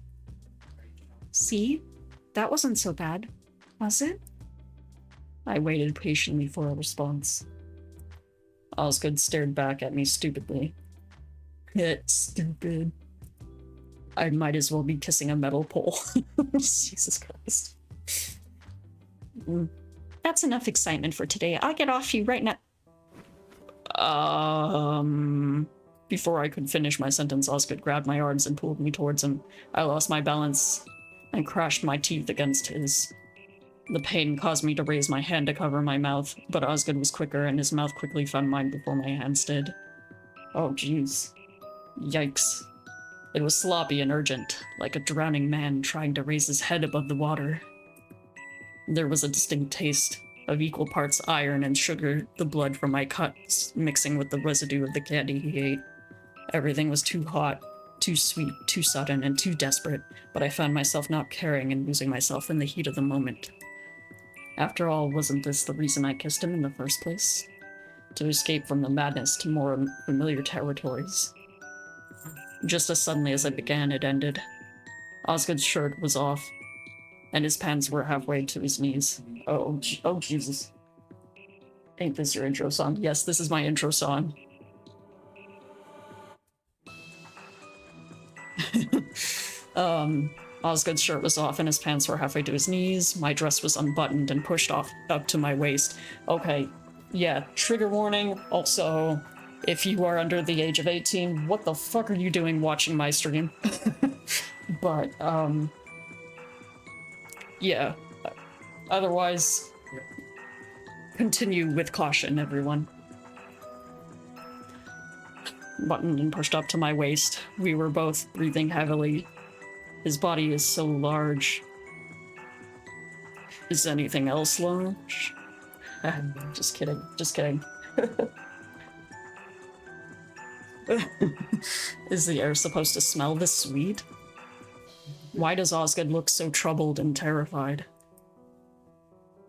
See? That wasn't so bad, was it? I waited patiently for a response. Osgood stared back at me stupidly. It's stupid. I might as well be kissing a metal pole. Jesus Christ. That's enough excitement for today. I'll get off you right now. Before I could finish my sentence, Osgood grabbed my arms and pulled me towards him. I lost my balance and crashed my teeth against his. The pain caused me to raise my hand to cover my mouth, but Osgood was quicker and his mouth quickly found mine before my hands did. Oh, jeez. Yikes. It was sloppy and urgent, like a drowning man trying to raise his head above the water. There was a distinct taste of equal parts iron and sugar, the blood from my cuts mixing with the residue of the candy he ate. Everything was too hot, too sweet, too sudden, and too desperate, but I found myself not caring and losing myself in the heat of the moment. After all, wasn't this the reason I kissed him in the first place? To escape from the madness to more familiar territories. Just as suddenly as I began, it ended. Osgood's shirt was off, and his pants were halfway to his knees. Oh, Jesus. Ain't this your intro song? Yes, this is my intro song. Osgood's shirt was off and his pants were halfway to his knees. My dress was unbuttoned and pushed off up to my waist. Okay, yeah, trigger warning. Also, if you are under the age of 18, what the fuck are you doing watching my stream? But, yeah. Otherwise, continue with caution, everyone. Buttoned and pushed up to my waist. We were both breathing heavily. His body is so large. Is anything else large? Just kidding, just kidding. Is the air supposed to smell this sweet? Why does Osgood look so troubled and terrified?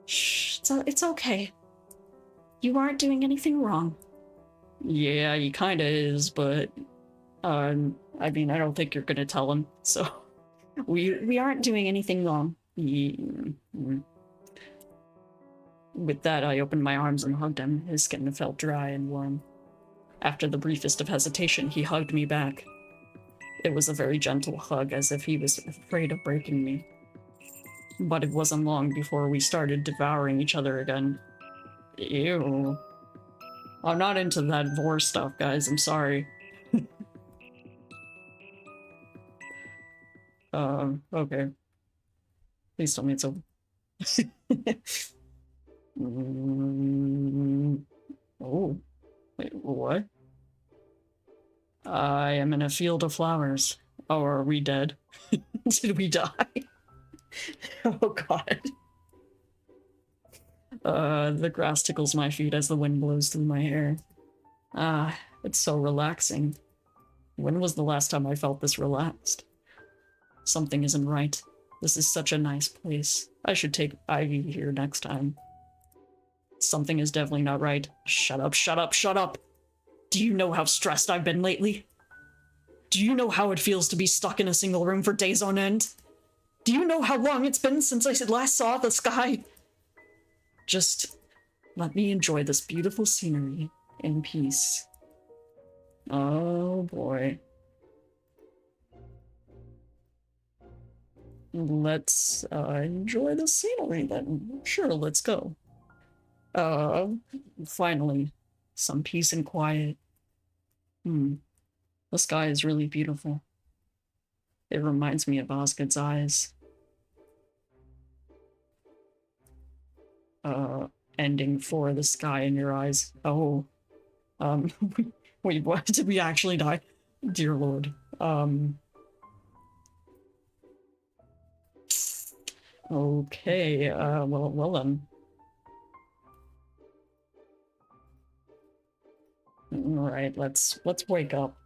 Shh, it's okay. You aren't doing anything wrong. Yeah, he kinda is, but... I mean, I don't think you're gonna tell him, so... We aren't doing anything wrong. With that, I opened my arms and hugged him. His skin felt dry and warm. After the briefest of hesitation, he hugged me back. It was a very gentle hug, as if he was afraid of breaking me. But it wasn't long before we started devouring each other again. Ew. I'm not into that vor stuff, guys. I'm sorry. Okay. Please tell me it's over. Oh. Wait, what? I am in a field of flowers. Oh, are we dead? Did we die? Oh god. The grass tickles my feet as the wind blows through my hair. Ah, it's so relaxing. When was the last time I felt this relaxed? Something isn't right. This is such a nice place. I should take Ivy here next time. Something is definitely not right. Shut up, shut up, shut up! Do you know how stressed I've been lately? Do you know how it feels to be stuck in a single room for days on end? Do you know how long it's been since I last saw the sky? Just let me enjoy this beautiful scenery in peace. Oh boy. Let's enjoy the scenery then. Sure, let's go. Finally, some peace and quiet. The sky is really beautiful. It reminds me of Osgood's eyes. Ending for the sky in your eyes. Oh. Wait, what? Did we actually die? Dear Lord. Okay, well then. Alright, let's wake up.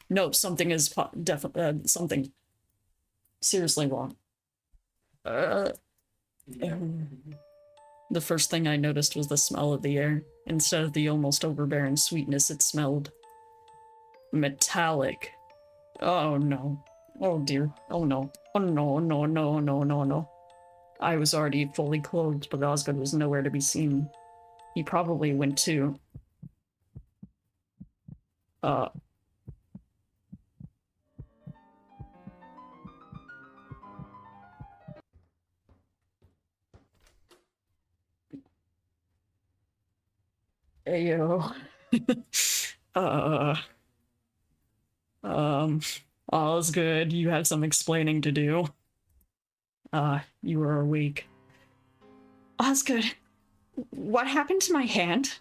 No, something is definitely, something seriously wrong. The first thing I noticed was the smell of the air. Instead of the almost overbearing sweetness, it smelled metallic. Oh no. Oh dear. Oh no. Oh no, no, no, no, no, no. I was already fully clothed, but Osgood was nowhere to be seen. He probably went too. Ayo. Osgood, you have some explaining to do. You are awake. Osgood, what happened to my hand?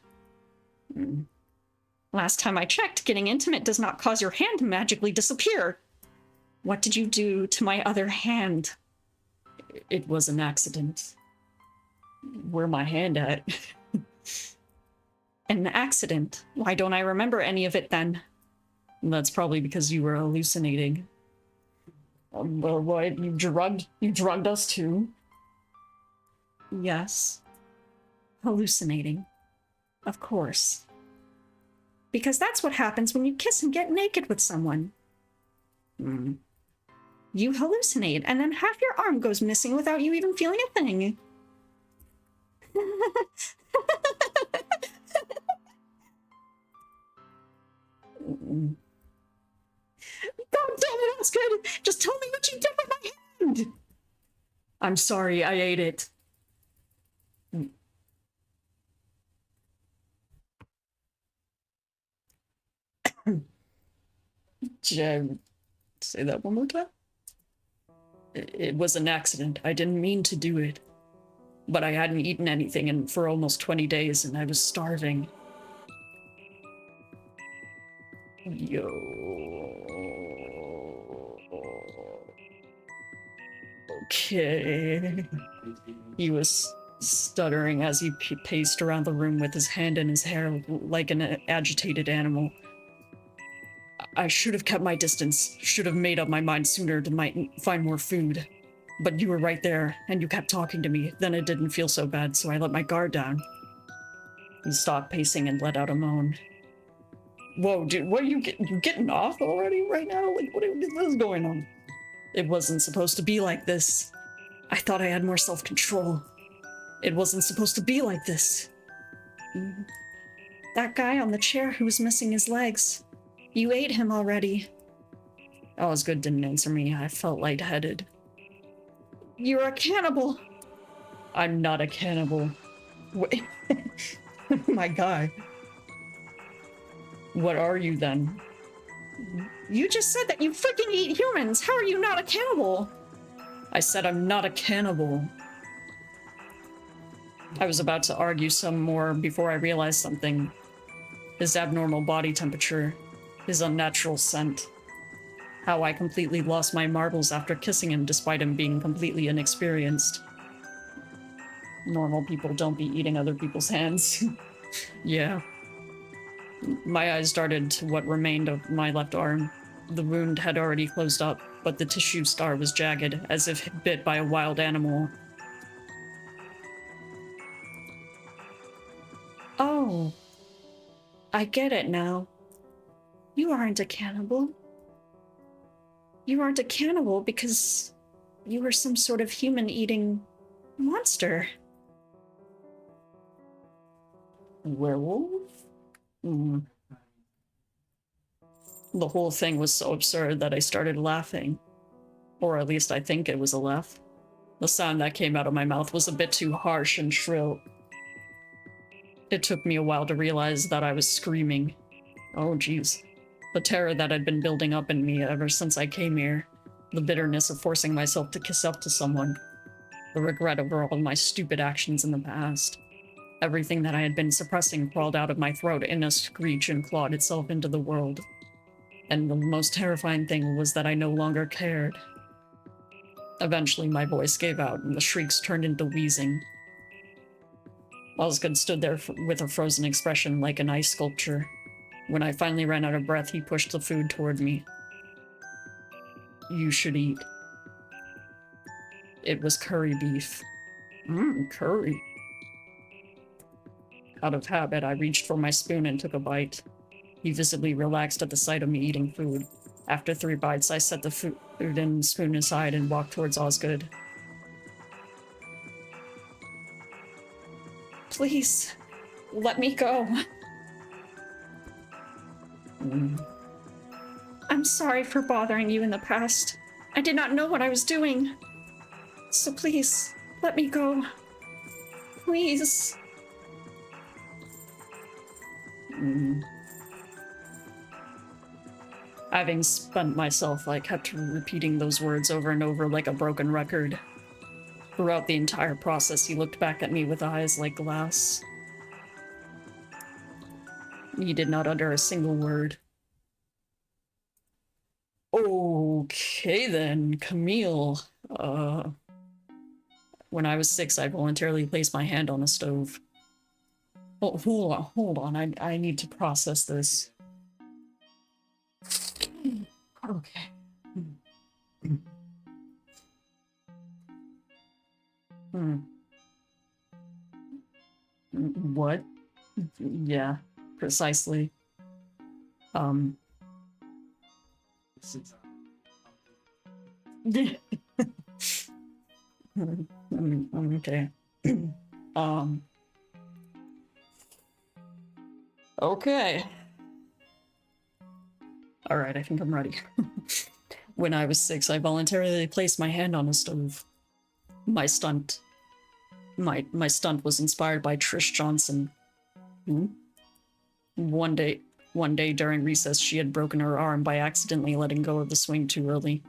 Last time I checked, getting intimate does not cause your hand to magically disappear. What did you do to my other hand? It was an accident. Where my hand at? An accident? Why don't I remember any of it then? And that's probably because you were hallucinating. Well, what? You drugged us too? Yes. Hallucinating. Of course. Because that's what happens when you kiss and get naked with someone. You hallucinate, and then half your arm goes missing without you even feeling a thing. God damn it, that's good. Just tell me what you did with my hand. I'm sorry, I ate it. Say that one more time? It was an accident. I didn't mean to do it. But I hadn't eaten anything for almost 20 days, and I was starving. Yo. Okay. He was stuttering as he paced around the room with his hand in his hair like an agitated animal. I should have kept my distance, should have made up my mind sooner to find more food. But you were right there, and you kept talking to me. Then it didn't feel so bad, so I let my guard down. He stopped pacing and let out a moan. Whoa, dude, what are you getting off already right now? Like, what is going on? It wasn't supposed to be like this. I thought I had more self-control. It wasn't supposed to be like this. That guy on the chair who was missing his legs. You ate him already. Osgood didn't answer me. I felt lightheaded. You're a cannibal. I'm not a cannibal. Wait. My guy. What are you then? You just said that you freaking eat humans. How are you not a cannibal? I said I'm not a cannibal. I was about to argue some more before I realized something. His abnormal body temperature, his unnatural scent. How I completely lost my marbles after kissing him despite him being completely inexperienced. Normal people don't be eating other people's hands. Yeah. My eyes darted to what remained of my left arm. The wound had already closed up, but the tissue scar was jagged, as if bit by a wild animal. Oh. I get it now. You aren't a cannibal. You aren't a cannibal because you were some sort of human-eating monster. Werewolf? The whole thing was so absurd that I started laughing. Or at least I think it was a laugh. The sound that came out of my mouth was a bit too harsh and shrill. It took me a while to realize that I was screaming. Oh, geez. The terror that had been building up in me ever since I came here. The bitterness of forcing myself to kiss up to someone. The regret over all my stupid actions in the past. Everything that I had been suppressing crawled out of my throat in a screech and clawed itself into the world. And the most terrifying thing was that I no longer cared. Eventually, my voice gave out, and the shrieks turned into wheezing. Osgood stood there with a frozen expression like an ice sculpture. When I finally ran out of breath, he pushed the food toward me. You should eat. It was curry beef. Curry. Out of habit, I reached for my spoon and took a bite. He visibly relaxed at the sight of me eating food. After 3 bites, I set the food and spoon aside and walked towards Osgood. Please, let me go. I'm sorry for bothering you in the past. I did not know what I was doing. So please, let me go. Please. Having spent myself, I kept repeating those words over and over like a broken record. Throughout the entire process, he looked back at me with eyes like glass. He did not utter a single word. Okay then, Camille. When I was 6, I voluntarily placed my hand on a stove. Oh, hold on. I need to process this. Okay. What? Yeah, precisely. Okay. Um, okay. All right, I think I'm ready. When I was 6, I voluntarily placed my hand on a stove. My stunt was inspired by Trish Johnson. One day during recess, she had broken her arm by accidentally letting go of the swing too early.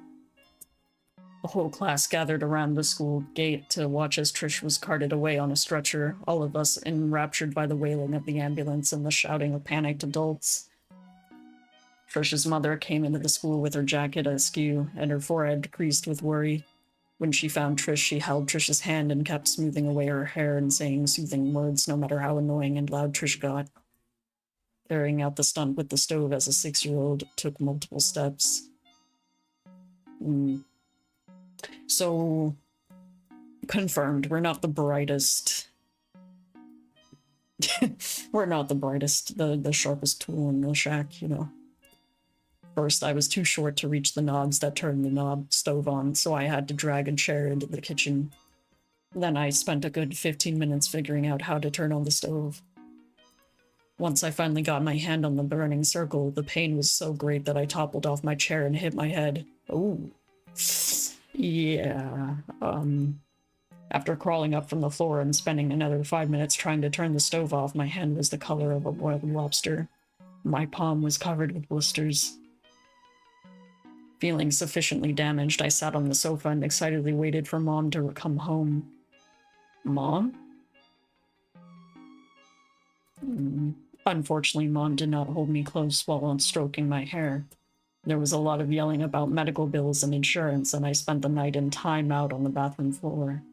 The whole class gathered around the school gate to watch as Trish was carted away on a stretcher, all of us enraptured by the wailing of the ambulance and the shouting of panicked adults. Trish's mother came into the school with her jacket askew and her forehead creased with worry. When she found Trish, she held Trish's hand and kept smoothing away her hair and saying soothing words, no matter how annoying and loud Trish got. Carrying out the stunt with the stove as a 6-year-old took multiple steps. So, confirmed, we're not the brightest. We're not the brightest, the sharpest tool in the shack, you know. First, I was too short to reach the knobs that turned the stove on, so I had to drag a chair into the kitchen. Then I spent a good 15 minutes figuring out how to turn on the stove. Once I finally got my hand on the burning circle, the pain was so great that I toppled off my chair and hit my head. Oh. Yeah. After crawling up from the floor and spending another 5 minutes trying to turn the stove off, my hand was the color of a boiled lobster. My palm was covered with blisters. Feeling sufficiently damaged, I sat on the sofa and excitedly waited for Mom to come home. Mom? Unfortunately, Mom did not hold me close while stroking my hair. There was a lot of yelling about medical bills and insurance, and I spent the night in time out on the bathroom floor.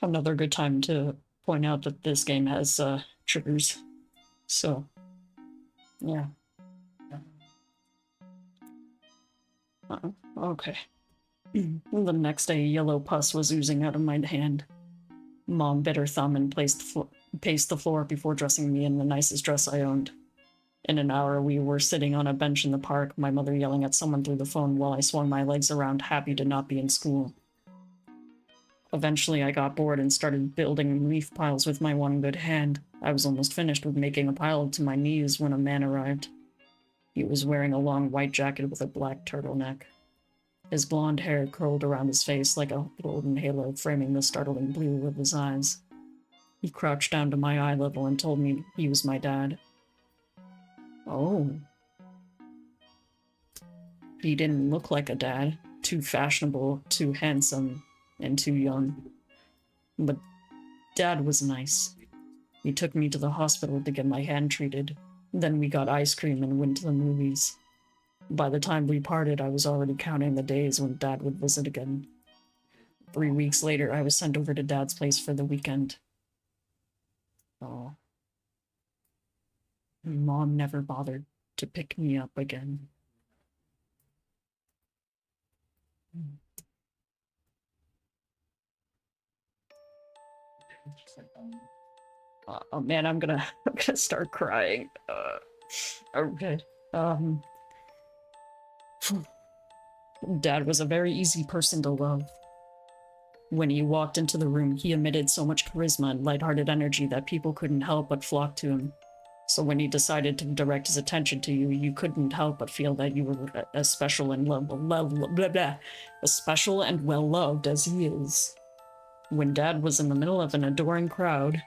Another good time to point out that this game has triggers. So, yeah. Okay. The next day, yellow pus was oozing out of my hand. Mom bit her thumb and paced the floor before dressing me in the nicest dress I owned. In an hour, we were sitting on a bench in the park, my mother yelling at someone through the phone while I swung my legs around, happy to not be in school. Eventually, I got bored and started building leaf piles with my one good hand. I was almost finished with making a pile to my knees when a man arrived. He was wearing a long white jacket with a black turtleneck. His blonde hair curled around his face like a golden halo, framing the startling blue of his eyes. He crouched down to my eye level and told me he was my dad. Oh. He didn't look like a dad. Too fashionable, too handsome, and too young. But Dad was nice. He took me to the hospital to get my hand treated. Then we got ice cream and went to the movies. By the time we parted, I was already counting the days when Dad would visit again. 3 weeks later, I was sent over to Dad's place for the weekend. Oh. Mom never bothered to pick me up again. Oh man, I'm gonna start crying. Okay. Dad was a very easy person to love. When he walked into the room, he emitted so much charisma and lighthearted energy that people couldn't help but flock to him. So when he decided to direct his attention to you, you couldn't help but feel that you were as special and as special and well-loved as he is. When Dad was in the middle of an adoring crowd,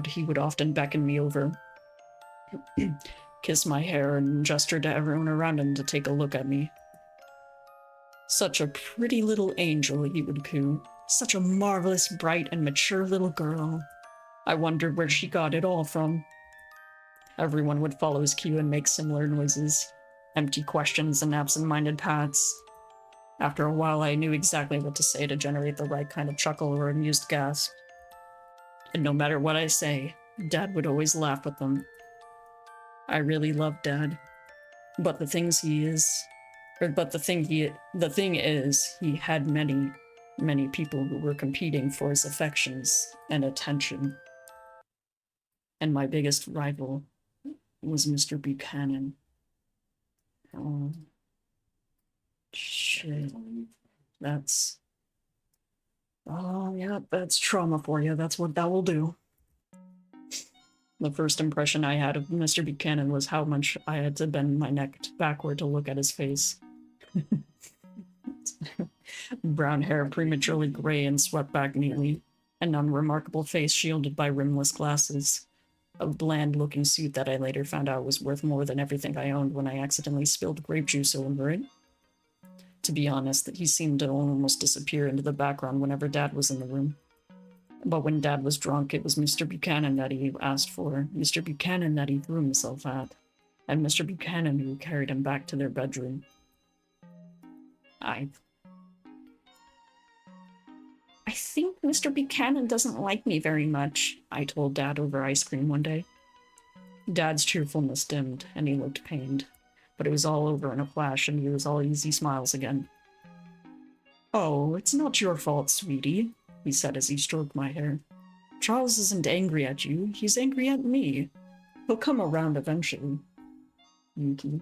he would often beckon me over, kiss my hair, and gesture to everyone around him to take a look at me. Such a pretty little angel, he would coo. Such a marvelous, bright, and mature little girl. I wondered where she got it all from. Everyone would follow his cue and make similar noises, empty questions and absent-minded pats. After a while, I knew exactly what to say to generate the right kind of chuckle or amused gasp. And no matter what I say, Dad would always laugh with them. I really loved Dad. But the thing is, he had many people who were competing for his affections and attention. And my biggest rival was Mr. Buchanan. Oh, shit. Oh, yeah, that's trauma for you. That's what that will do. The first impression I had of Mr. Buchanan was how much I had to bend my neck backward to look at his face. Brown hair prematurely gray and swept back neatly, an unremarkable face shielded by rimless glasses, a bland-looking suit that I later found out was worth more than everything I owned when I accidentally spilled grape juice over it. To be honest, he seemed to almost disappear into the background whenever Dad was in the room. But when Dad was drunk, it was Mr. Buchanan that he asked for, Mr. Buchanan that he threw himself at, and Mr. Buchanan who carried him back to their bedroom. I think Mr. Buchanan doesn't like me very much, I told Dad over ice cream one day. Dad's cheerfulness dimmed, and he looked pained, but it was all over in a flash, and he was all easy smiles again. Oh, it's not your fault, sweetie, he said as he stroked my hair. Charles isn't angry at you, he's angry at me. He'll come around eventually. Yuki.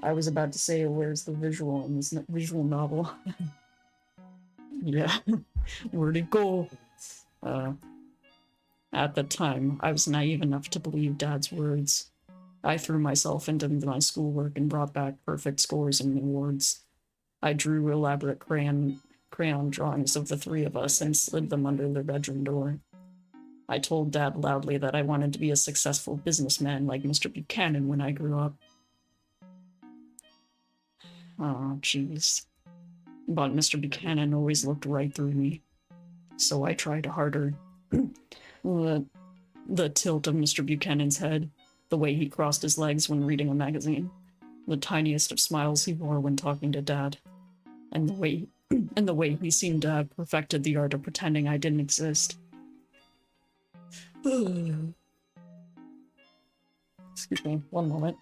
I was about to say, where's the visual in this visual novel? Yeah, where'd it go? At the time, I was naive enough to believe Dad's words. I threw myself into my schoolwork and brought back perfect scores and awards. I drew elaborate crayon drawings of the three of us and slid them under their bedroom door. I told Dad loudly that I wanted to be a successful businessman like Mr. Buchanan when I grew up. Oh, jeez. But Mr. Buchanan always looked right through me. So I tried harder. The tilt of Mr. Buchanan's head, the way he crossed his legs when reading a magazine, the tiniest of smiles he wore when talking to Dad, and the way he seemed to have perfected the art of pretending I didn't exist. Excuse me, one moment.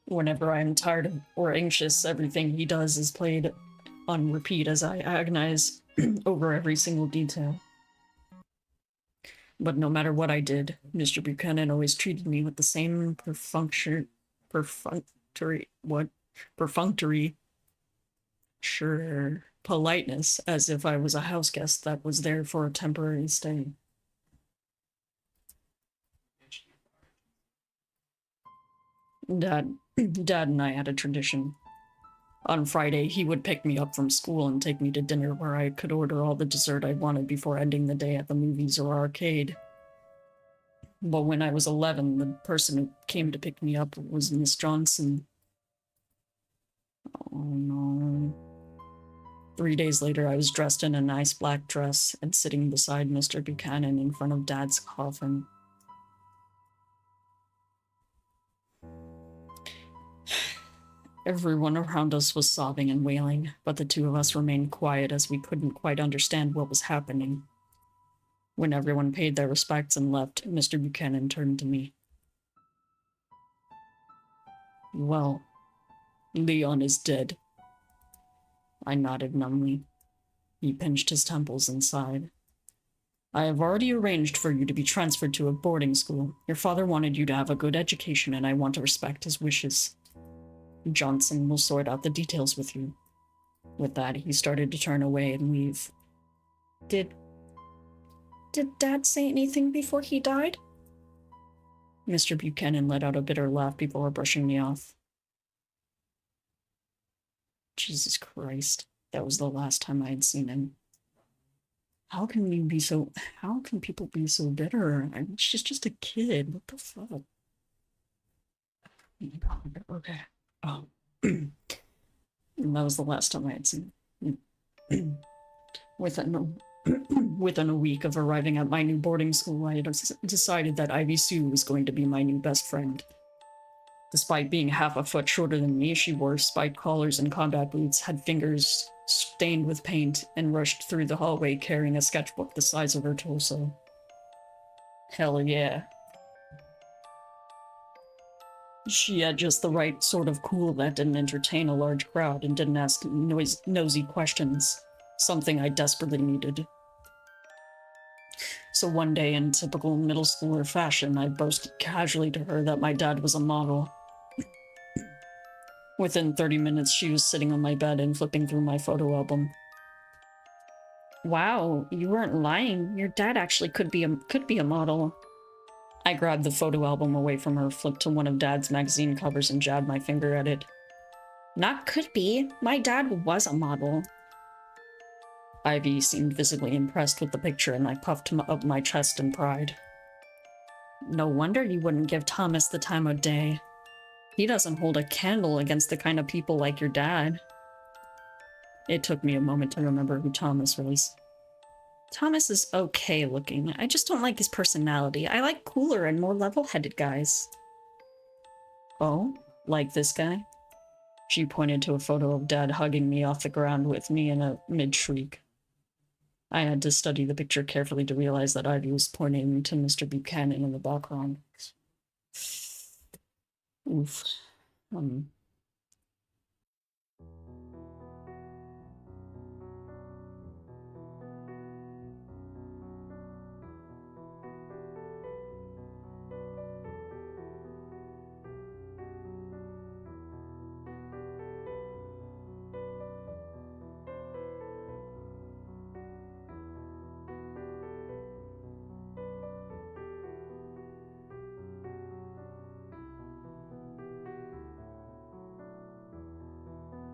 Whenever I'm tired or anxious, everything he does is played on repeat as I agonize over every single detail. But no matter what I did, Mr. Buchanan always treated me with the same perfunctory, politeness as if I was a house guest that was there for a temporary stay. Dad and I had a tradition. On Friday, he would pick me up from school and take me to dinner where I could order all the dessert I wanted before ending the day at the movies or arcade. But when I was 11, the person who came to pick me up was Miss Johnson. Oh no. 3 days later, I was dressed in a nice black dress and sitting beside Mr. Buchanan in front of Dad's coffin. Everyone around us was sobbing and wailing, but the two of us remained quiet as we couldn't quite understand what was happening. When everyone paid their respects and left, Mr. Buchanan turned to me. Well, Leon is dead. I nodded numbly. He pinched his temples and sighed. I have already arranged for you to be transferred to a boarding school. Your father wanted you to have a good education, and I want to respect his wishes. Johnson will sort out the details with you. With that, he started to turn away and leave. Did Dad say anything before he died? Mr. Buchanan let out a bitter laugh before brushing me off. Jesus Christ, that was the last time I had seen him. How can people be so bitter? She's just a kid. What the fuck? Okay. Oh. And that was the last time I had seen him. Within a week of arriving at my new boarding school, I had decided that Ivy Sue was going to be my new best friend. Despite being half a foot shorter than me, she wore spiked collars and combat boots, had fingers stained with paint, and rushed through the hallway carrying a sketchbook the size of her torso. Hell yeah. She had just the right sort of cool that didn't entertain a large crowd and didn't ask nosy questions, something I desperately needed. So one day, in typical middle schooler fashion, I boasted casually to her that my dad was a model. Within 30 minutes, she was sitting on my bed and flipping through my photo album. Wow, you weren't lying. Your dad actually could be a model. I grabbed the photo album away from her, flipped to one of Dad's magazine covers, and jabbed my finger at it. Not could be. My dad was a model. Ivy seemed visibly impressed with the picture, and I puffed up my chest in pride. No wonder you wouldn't give Thomas the time of day. He doesn't hold a candle against the kind of people like your dad. It took me a moment to remember who Thomas was. Thomas is okay looking. I just don't like his personality. I like cooler and more level-headed guys. Oh, like this guy? She pointed to a photo of Dad hugging me off the ground with me in a mid-shriek. I had to study the picture carefully to realize that Ivy was pointing to Mr. Buchanan in the background. Oof.